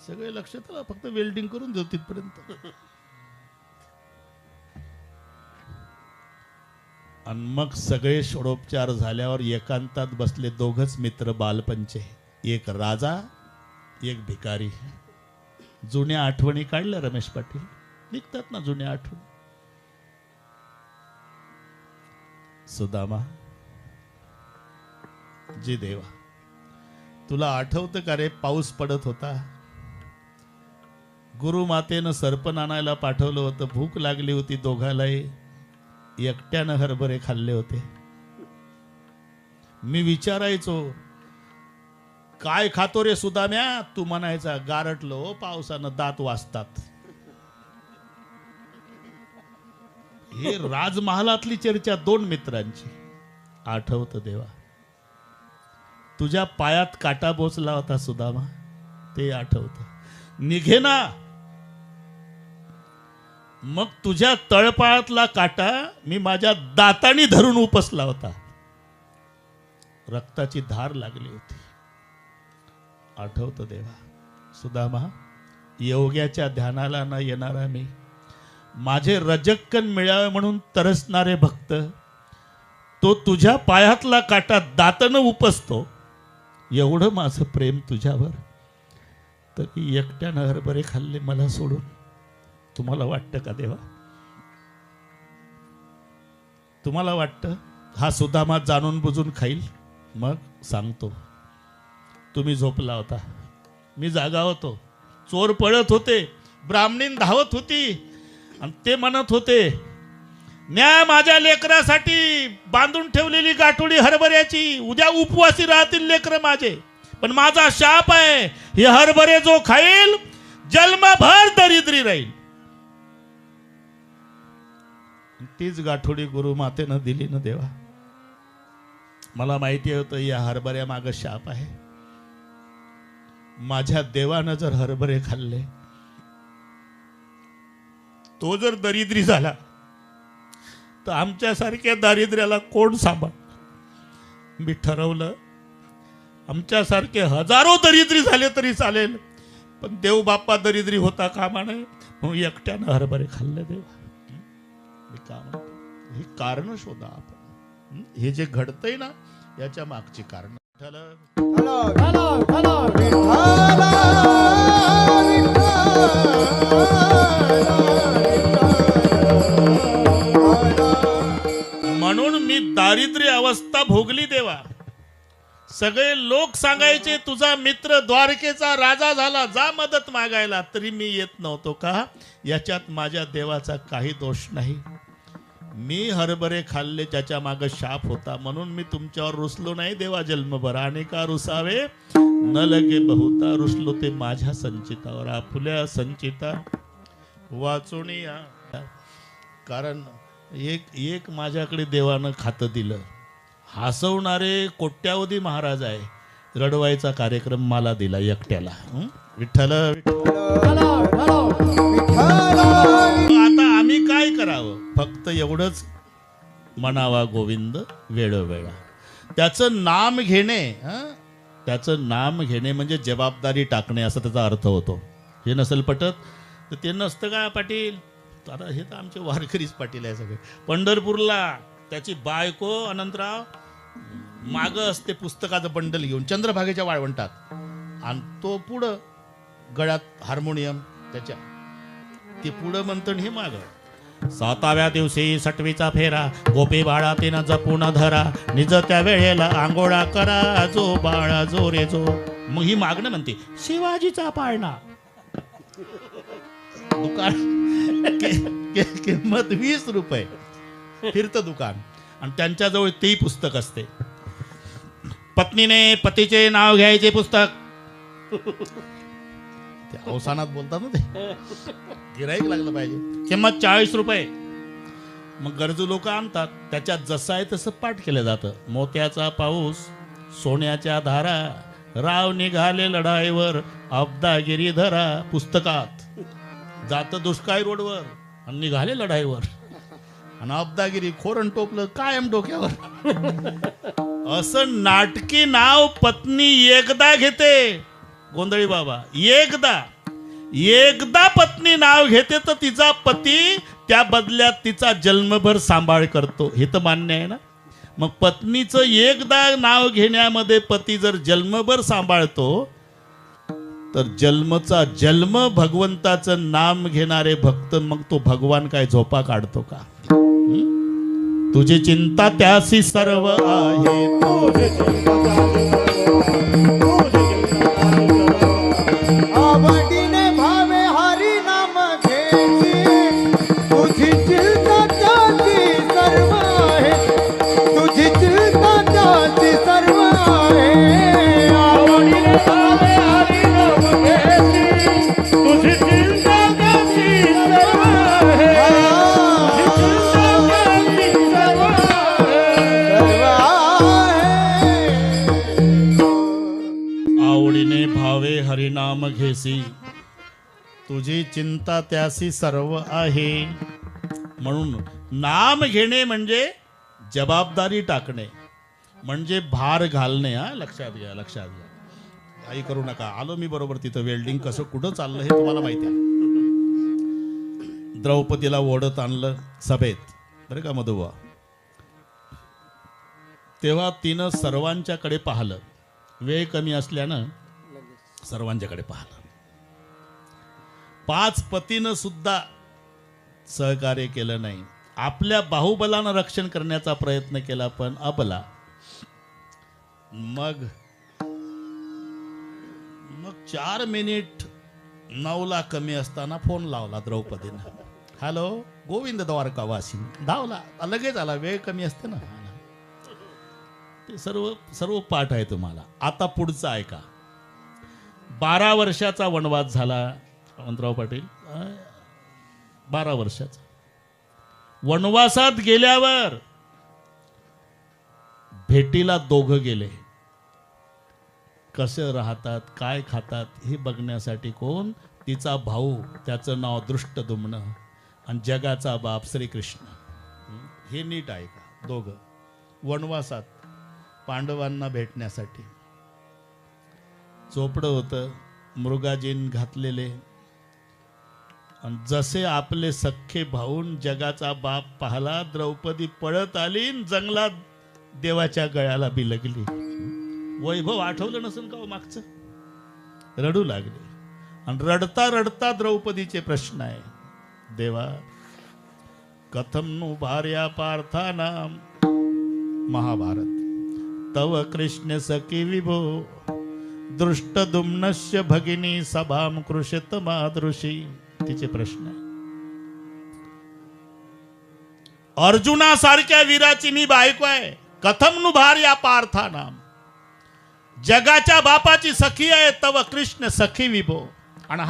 सगळे लक्षात आलं, फक्त वेल्डिंग करून देऊ तिथपर्यंत. आणि मग सगळे षोडोपचार झाल्यावर एकांतात बसले दोघच मित्र बालपणचे, एक राजा एक भिकारी. जुन्या आठवणी काढल्या रमेश पाटील, निघतात ना जुन्या आठवणी. सुदामा, जी देवा, तुला आठवतं का रे, पाऊस पडत होता, गुरुमातेनं सरपण आणायला पाठवलं होतं, भूक लागली होती दोघालाही, एकट्यानं हरभरे खाल्ले होते. मी विचारायचो, काय खातो रे सुदाम्या? तू म्हणायचा, गारटलो पावसानं दात वाजतात. हे राजमहालातली चर्चा 2 मित्रांची. आठवतं देवा, तुझ्या पायात काटा बोचला होता सुदामा, ते आठवतं. निघेना. मग तुझ्या तळपायातला काटा मी माझ्या दाताने धरून उपसला होता, रक्ताची धार लागली होती. आठवतं देवा. सुदामा, योग्याच्या ध्यानाला न येणारा मी, माझे रजक्कन मिळावे म्हणून तरसणारे भक्त, तो तुझ्या पायातला काटा दातानं उपसतो. एवढं माझं प्रेम तुझ्यावर, तरी एकट्यानं हरभरे खाल्ले मला सोडून. तुम्हाला वाटतं का देवा? तुम्हाला वाटतं हा सुदामा जाणून बुजून खाईल? मग सांगतो, तुम्ही झोपला होता, मी जागा होतो, चोर पळत होते, ब्राह्मणीन धावत होती, आणि ते म्हणत होते, न्या माझ्या लेकरासाठी बांधून ठेवलेली गाठोडी हरभऱ्याची, उद्या उपवासी राहतील लेकर माझे, पण माझा शाप आहे, हे हरभरे जो खाईल जन्मभर दरिद्री राहील. तीच गाठोडी गुरु मातेनं दिली ना देवा. मला माहिती होतं या हरभऱ्या मागं शाप आहे. माझ्या देवानं जर हरभरे खाल्ले, तो जर दरिद्री झाला, तर आमच्यासारख्या दारिद्र्याला कोण सांभाळ? मी ठरवलं, आमच्यासारखे हजारो दरिद्री झाले तरी चालेल, पण देव बाप्पा दरिद्री होता कामा नये, म्हणून एकट्यानं हरभरे खाल्ले देवा. मी का म्हणतो, ही कारण शोधा आपण. हे जे घडतंय ना, याच्या मागची कारण. म्हणून मी दारिद्र्य अवस्था भोगली देवा. सगळे लोक सांगायचे, तुझा मित्र द्वारकेचा राजा झाला, जा मदत मागायला, तरी मी येत नव्हतो. का? याच्यात माझ्या देवाचा काही दोष नाही. मी हरभरे खाल्ले ज्याच्या माग शाप होता, म्हणून मी तुमच्यावर रुसलो नाही देवा जन्मभर. आणि का रुसावे न लगे बहुता, रुसलो ते माझ्या संचितावर. आपुल्या संचिता वाचून या. कारण एक माझ्याकडे देवानं खातं दिलं. हसवणारे कोट्यावधी महाराज आहे, रडवायचा कार्यक्रम मला दिला एकट्याला. विठ्ठल विठ्ठल, आता आम्ही काय करावं? फक्त एवढंच म्हणावा गोविंद वेळोवेळा. त्याचं नाम घेणे, त्याचं नाम घेणे म्हणजे जबाबदारी टाकणे असा त्याचा अर्थ होतो. हे नसेल पटत तर ते नसतं का पाटील? आता हे तर आमचे वारकरीच पाटील आहे सगळे. पंढरपूरला त्याची बायको अनंतराव माग असते पुस्तकाचं बंडल घेऊन चंद्रभागेच्या वाळवंटात, आणि तो पुढं गळ्यात हार्मोनियम त्याच्या, ते पुढं म्हणतं हे माग. 7व्या दिवशी 6वीचा फेरा, गोपी बाळा तिनं जपून धरा, निज त्या वेळेला आंघोळा करा, जो बाळा जो रे जो. मग ही मागणं म्हणते शिवाजीचा पाळणा. दुकान किंमत 20 रुपये, फिरतं दुकान, आणि त्यांच्याजवळ तेही पुस्तक असते. पत्नीने पतीचे नाव घ्यायचे पुस्तक. ते अवसानात बोलतात ना, ते गिराईक लागलं पाहिजे. किंमत 40 रुपये. मग गरजू लोक आणतात, त्याच्यात जसं आहे तसं पाठ केलं जातं. मोत्याचा पाऊस, सोन्याच्या धारा, राव निघाले लढाईवर, अब्दागिरी धरा. पुस्तकात जातं दुष्काळी रोडवर आणि निघाले लढाईवर, आणि अब्दागिरी खोरण टोपलं कायम डोक्यावर. असं नाटकी नाव पत्नी एकदा घेते. गोंधळी बाबा, एकदा पत्नी नाव घेते तर तिचा पती त्या बदल्यात तिचा जन्मभर सांभाळ करतो. हे तर मान्य आहे ना? मग पत्नीचं एकदा नाव घेण्यामध्ये पती जर जन्मभर सांभाळतो, तर जन्मचा जन्म भगवंताचं नाम घेणारे भक्त, मग तो भगवान काय झोपा काढतो का? तुझी चिंता त्यासी सर्व आहे, आवडीने भावे हरी नाम घ्यायची, तुझी चिंता त्याची सर्व आहे, तुझी चिंता त्याची सर्व आहे. आवडीने भावे हरी नाम घ्यायची, तुझी चिंता त्याची सर्व आहे, तुझी चिंता त्याची सर्व आवडीने भावे हरिनाम घेसी, तुझी चिंता त्यासी सर्व आहे. म्हणून नाम घेणे म्हणजे जबाबदारी टाकणे, म्हणजे भार घालणे. लक्षात घ्या, लक्षात घ्या. काही करू नका. आलो मी बरोबर तिथं. वेल्डिंग कसं कुठं चाललं हे तुम्हाला माहिती आहे. द्रौपदीला ओढत आणलं सभेत, बरं का मधुबा. तेव्हा तिनं सर्वांच्याकडे पाहिलं. वेळ कमी असल्यानं सर्वांच्याकडे पाहिलं. 5 पतीनं सुद्धा सहकार्य केलं नाही. आपल्या बाहुबलानं रक्षण करण्याचा प्रयत्न केला, पण अबला. मग 4 मिनिट 9ला कमी असताना फोन लावला द्रौपदीनं. हॅलो, गोविंद द्वारकावासी. धावला, लगेच आला. वेळ कमी असते ना. ते सर्व पाठ आहे तुम्हाला. आता पुढचं ऐका. 12 वर्षाचा वनवास झाला अनंतराव पाटील. 12 वर्षाचा वनवासात गेल्यावर भेटीला दोघं गेले. कसे राहतात, काय खातात हे बघण्यासाठी. कोण? तिचा भाऊ, त्याचं नाव दृष्टद्युम्न, आणि जगाचा बाप श्रीकृष्ण. हे नीट ऐका. दोघं वनवासात पांडवांना भेटण्यासाठी. चोपडं होतं, मृगाजीन घातलेले, आणि जसे आपले सख्खे भाऊन जगाचा बाप पाहला, द्रौपदी पळत आली, जंगलात देवाच्या गळ्याला बिलगली. वैभव आठवलं नसेल का हो मागचं? रडू लागले. आणि रडता रडता द्रौपदीचे प्रश्न आहे, देवा कथम नु भार्या पार्थानाम. महाभारत. तव कृष्ण सखी विभो दृष्टद्युम्नस्य भगिनी सभाम कृषत मादृशी. तिचे प्रश्न आहे. अर्जुनासारख्या वीराची मी बायको आहे. कथम नु भार्या पार्था नाम. जगाच्या बापाची सखी आहे तव कृष्ण सखी विभो. आणि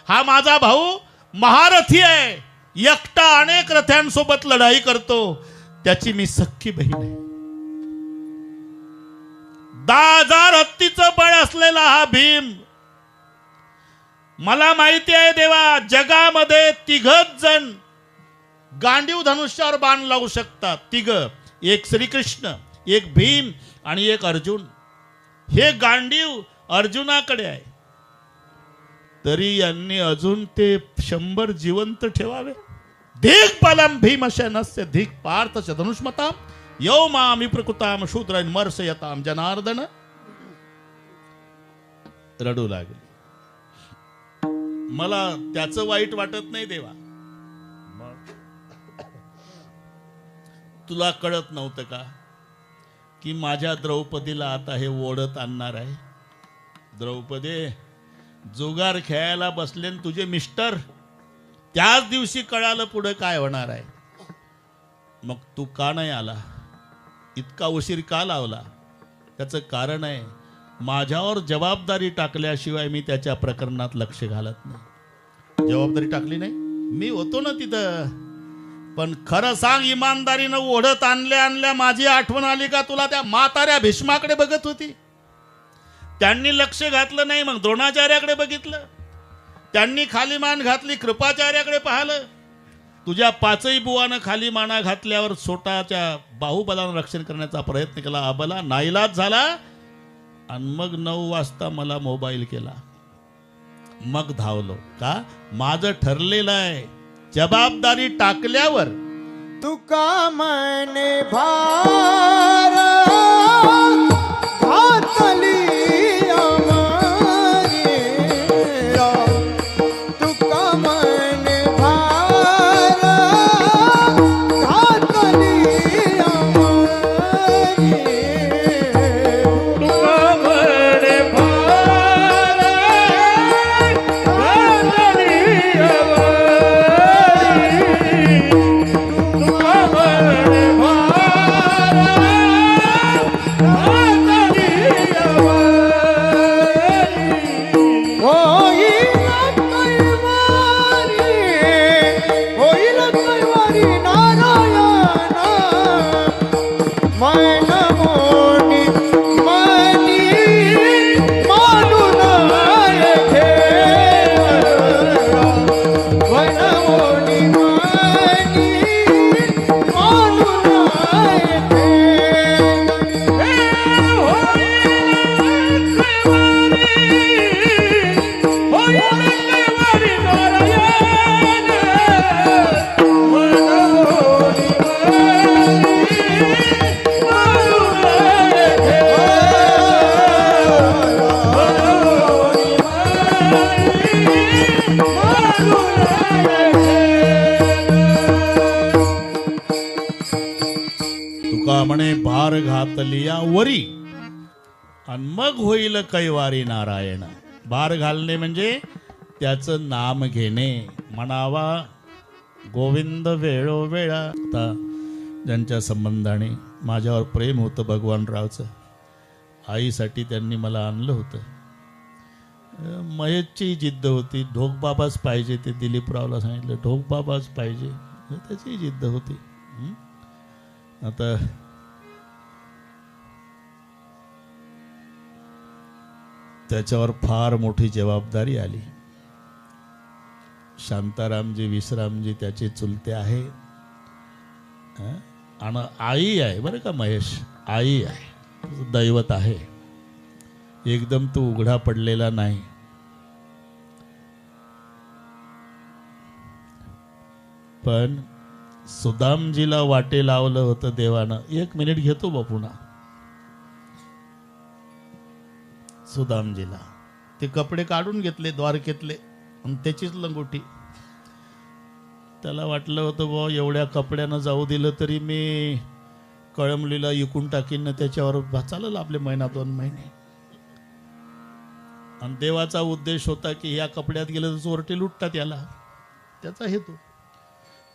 हा माझा भाऊ महारथी आहे. एकटा अनेक रथ्यांसोबत लढाई करतो. त्याची मी सख्खी बहीण आहे. 10,000 हत्तीचं बळ असलेला हा भीम. मला माहिती आहे देवा, जगामध्ये 3 जण गांडीव धनुष्यावर बाण लावू शकतात. 3. एक श्रीकृष्ण, एक भीम आणि एक अर्जुन. हे गांडीव अर्जुनाकडे आहे. तरी यांनी अजून ते 100 जिवंत ठेवावे. धिक बलम भीमसेनस्य धिक पार्थस्य धनुष्मताम यो माम विप्रकृताम शूद्रन मर्शयताम. जनार्दन रडू लागले. मला त्याचं वाईट वाटत नाही देवा. तुला कळत नव्हतं का की माझ्या द्रौपदीला आता हे ओढत आणणार आहे. द्रौपदी, जुगार खेळायला बसले तुझे मिस्टर. त्याच दिवशी कळालं पुढे काय होणार आहे. मग तू का नाही आला, इतका उशीर का लावला? त्याचं कारण आहे, माझ्यावर जबाबदारी टाकल्याशिवाय मी त्याच्या प्रकरणात लक्ष घालत नाही. जबाबदारी टाकली नाही, मी होतो ना तिथं. पण खरं सांग, इमानदारीनं ओढत आणल्या माझी आठवण आली का तुला? त्या म्हाताऱ्या भीष्माकडे बघत होती, त्यांनी लक्ष घातलं नाही. मग द्रोणाचार्याकडे बघितलं, त्यांनी खाली मान घातली. कृपाचार्याकडे पाहिलं. तुझ्या 5ही बुवानं खाली माना घातल्यावर स्वतःच्या बाहुबलानं रक्षण करण्याचा प्रयत्न केला. अबला नाईलाज झाला. आणि मग 9 वाजता मला मोबाईल केला. मग धावलो का? माझं ठरलेलं आहे, जबाबदारी टाकल्यावर तुका मने भार घातली आमारी. तुका मने भार घातली आमारी. तुका मने भार घातली तुका म्हणे भार घातलिया वरी आणि मग होईल कैवारी नारायण. भार घालणे म्हणजे त्याचं नाम घेणे, म्हणावा गोविंद वेळोवेळा. आता ज्यांच्या संबंधाने माझ्यावर प्रेम होतं भगवानरावचं, आईसाठी त्यांनी मला आणलं होतं. महेशची जिद्द होती, ढोकबाबाच पाहिजे. ते दिलीपरावला सांगितलं ढोकबाबाच पाहिजे, त्याची जिद्द होती. आता त्याच्यावर फार मोठी जबाबदारी आली. शांतारामजी विश्रामजी त्याचे चुलते आहे. आणि आई आहे बरं का, महेश आई आहे, दैवत आहे. एकदम तो उघडा पडलेला नाही. पण सुदामजीला वाटे लावलं होतं देवानं. 1 मिनिट घेतो बा पुन्हा. सुदामजीला ते कपडे काढून घेतले द्वारकेतले आणि त्याचीच लंगोटी. त्याला वाटलं होतं बुवा एवढ्या कपड्यानं जाऊ दिलं तरी मी कळमलीला इकून टाकीन ना, त्याच्यावर चालेल आपले 1-2 महिने. आणि देवाचा उद्देश होता की ह्या कपड्यात गेलं तर चोरटे लुटतात याला, त्याचा हेतू.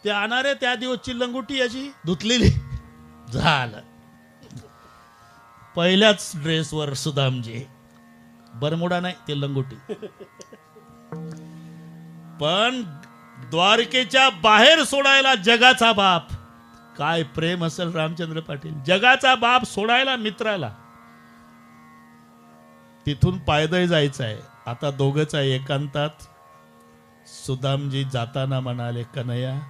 ते आणणारे त्या दिवसची लंगोटी याची धुतलेली झालं. पहिल्याच ड्रेसवर सुदामजी, बरमुडा नाही ते लंगोटी. पण द्वारकेच्या बाहेर सोडायला जगाचा बाप, काय प्रेम असेल रामचंद्र पाटील, जगाचा बाप सोडायला मित्राला. तिथून पायदळ जायचं आहे. आता दोघंच आहे एकांतात. सुदामजी जाताना म्हणाले, कन्हैया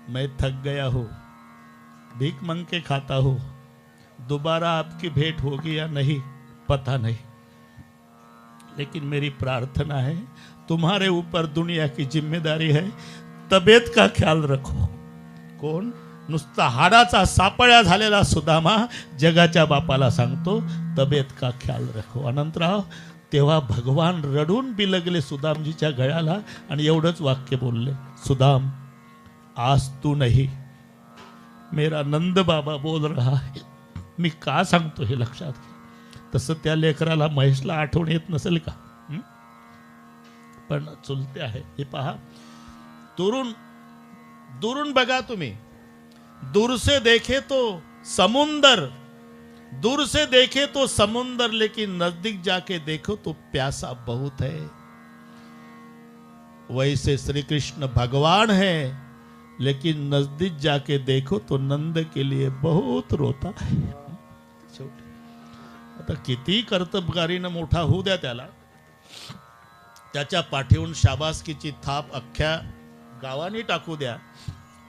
मैं थक गया हूं, भीख मांग के खाता हूं, दोबारा आपकी भेंट होगी या नहीं पता नहीं, लेकिन मेरी प्रार्थना है तुम्हारे ऊपर दुनिया की जिम्मेदारी है, तबीयत का ख्याल रखो. कोण? नुसता हाडाचा सापळ्या झालेला सुदामा जगाच्या बापाला सांगतो, तबीयत का ख्याल रखो. अनंतराव तेव्हा भगवान रडून बिलगले सुदामजीच्या गळ्याला आणि एवढंच वाक्य बोलले, सुदाम आज तू नहीं, मेरा नंद बाबा बोल रहा है. मी का सांगतो हे लक्षात घ्या. तसं त्या लेकराला महेशला आठवण येत नसेल का? पण चुलते आहे. हे पहा, दुरून दुरून बघा तुम्ही, दूर से देखे तो समुंदर, दूर से देखे तो समुंदर, लेकिन नजदीक जाके देखो तो प्यासा बहुत है. वैसे श्री कृष्ण भगवान है, लेकिन नजदीक जाके देखो तो नंद के लिए बहुत रोता है. आता किती कर्तबगारीनं मोठा होऊ द्या त्याला, त्याच्या पाठीहून शाबासकीची थाप अख्ख्या गावाने टाकू द्या,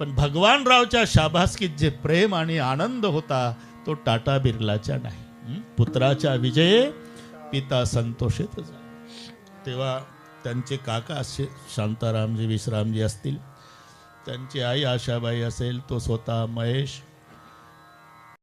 पण भगवान रावच्या शाबासकीत जे प्रेम आणि आनंद होता तो टाटा बिर्लाच्या नाही. पुत्राच्या विजये पिता संतोषित झाला. तेव्हा त्यांचे काका असे शांतारामजी विश्रामजी असतील, त्यांची आई आशाबाई असेल, तो स्वतः महेश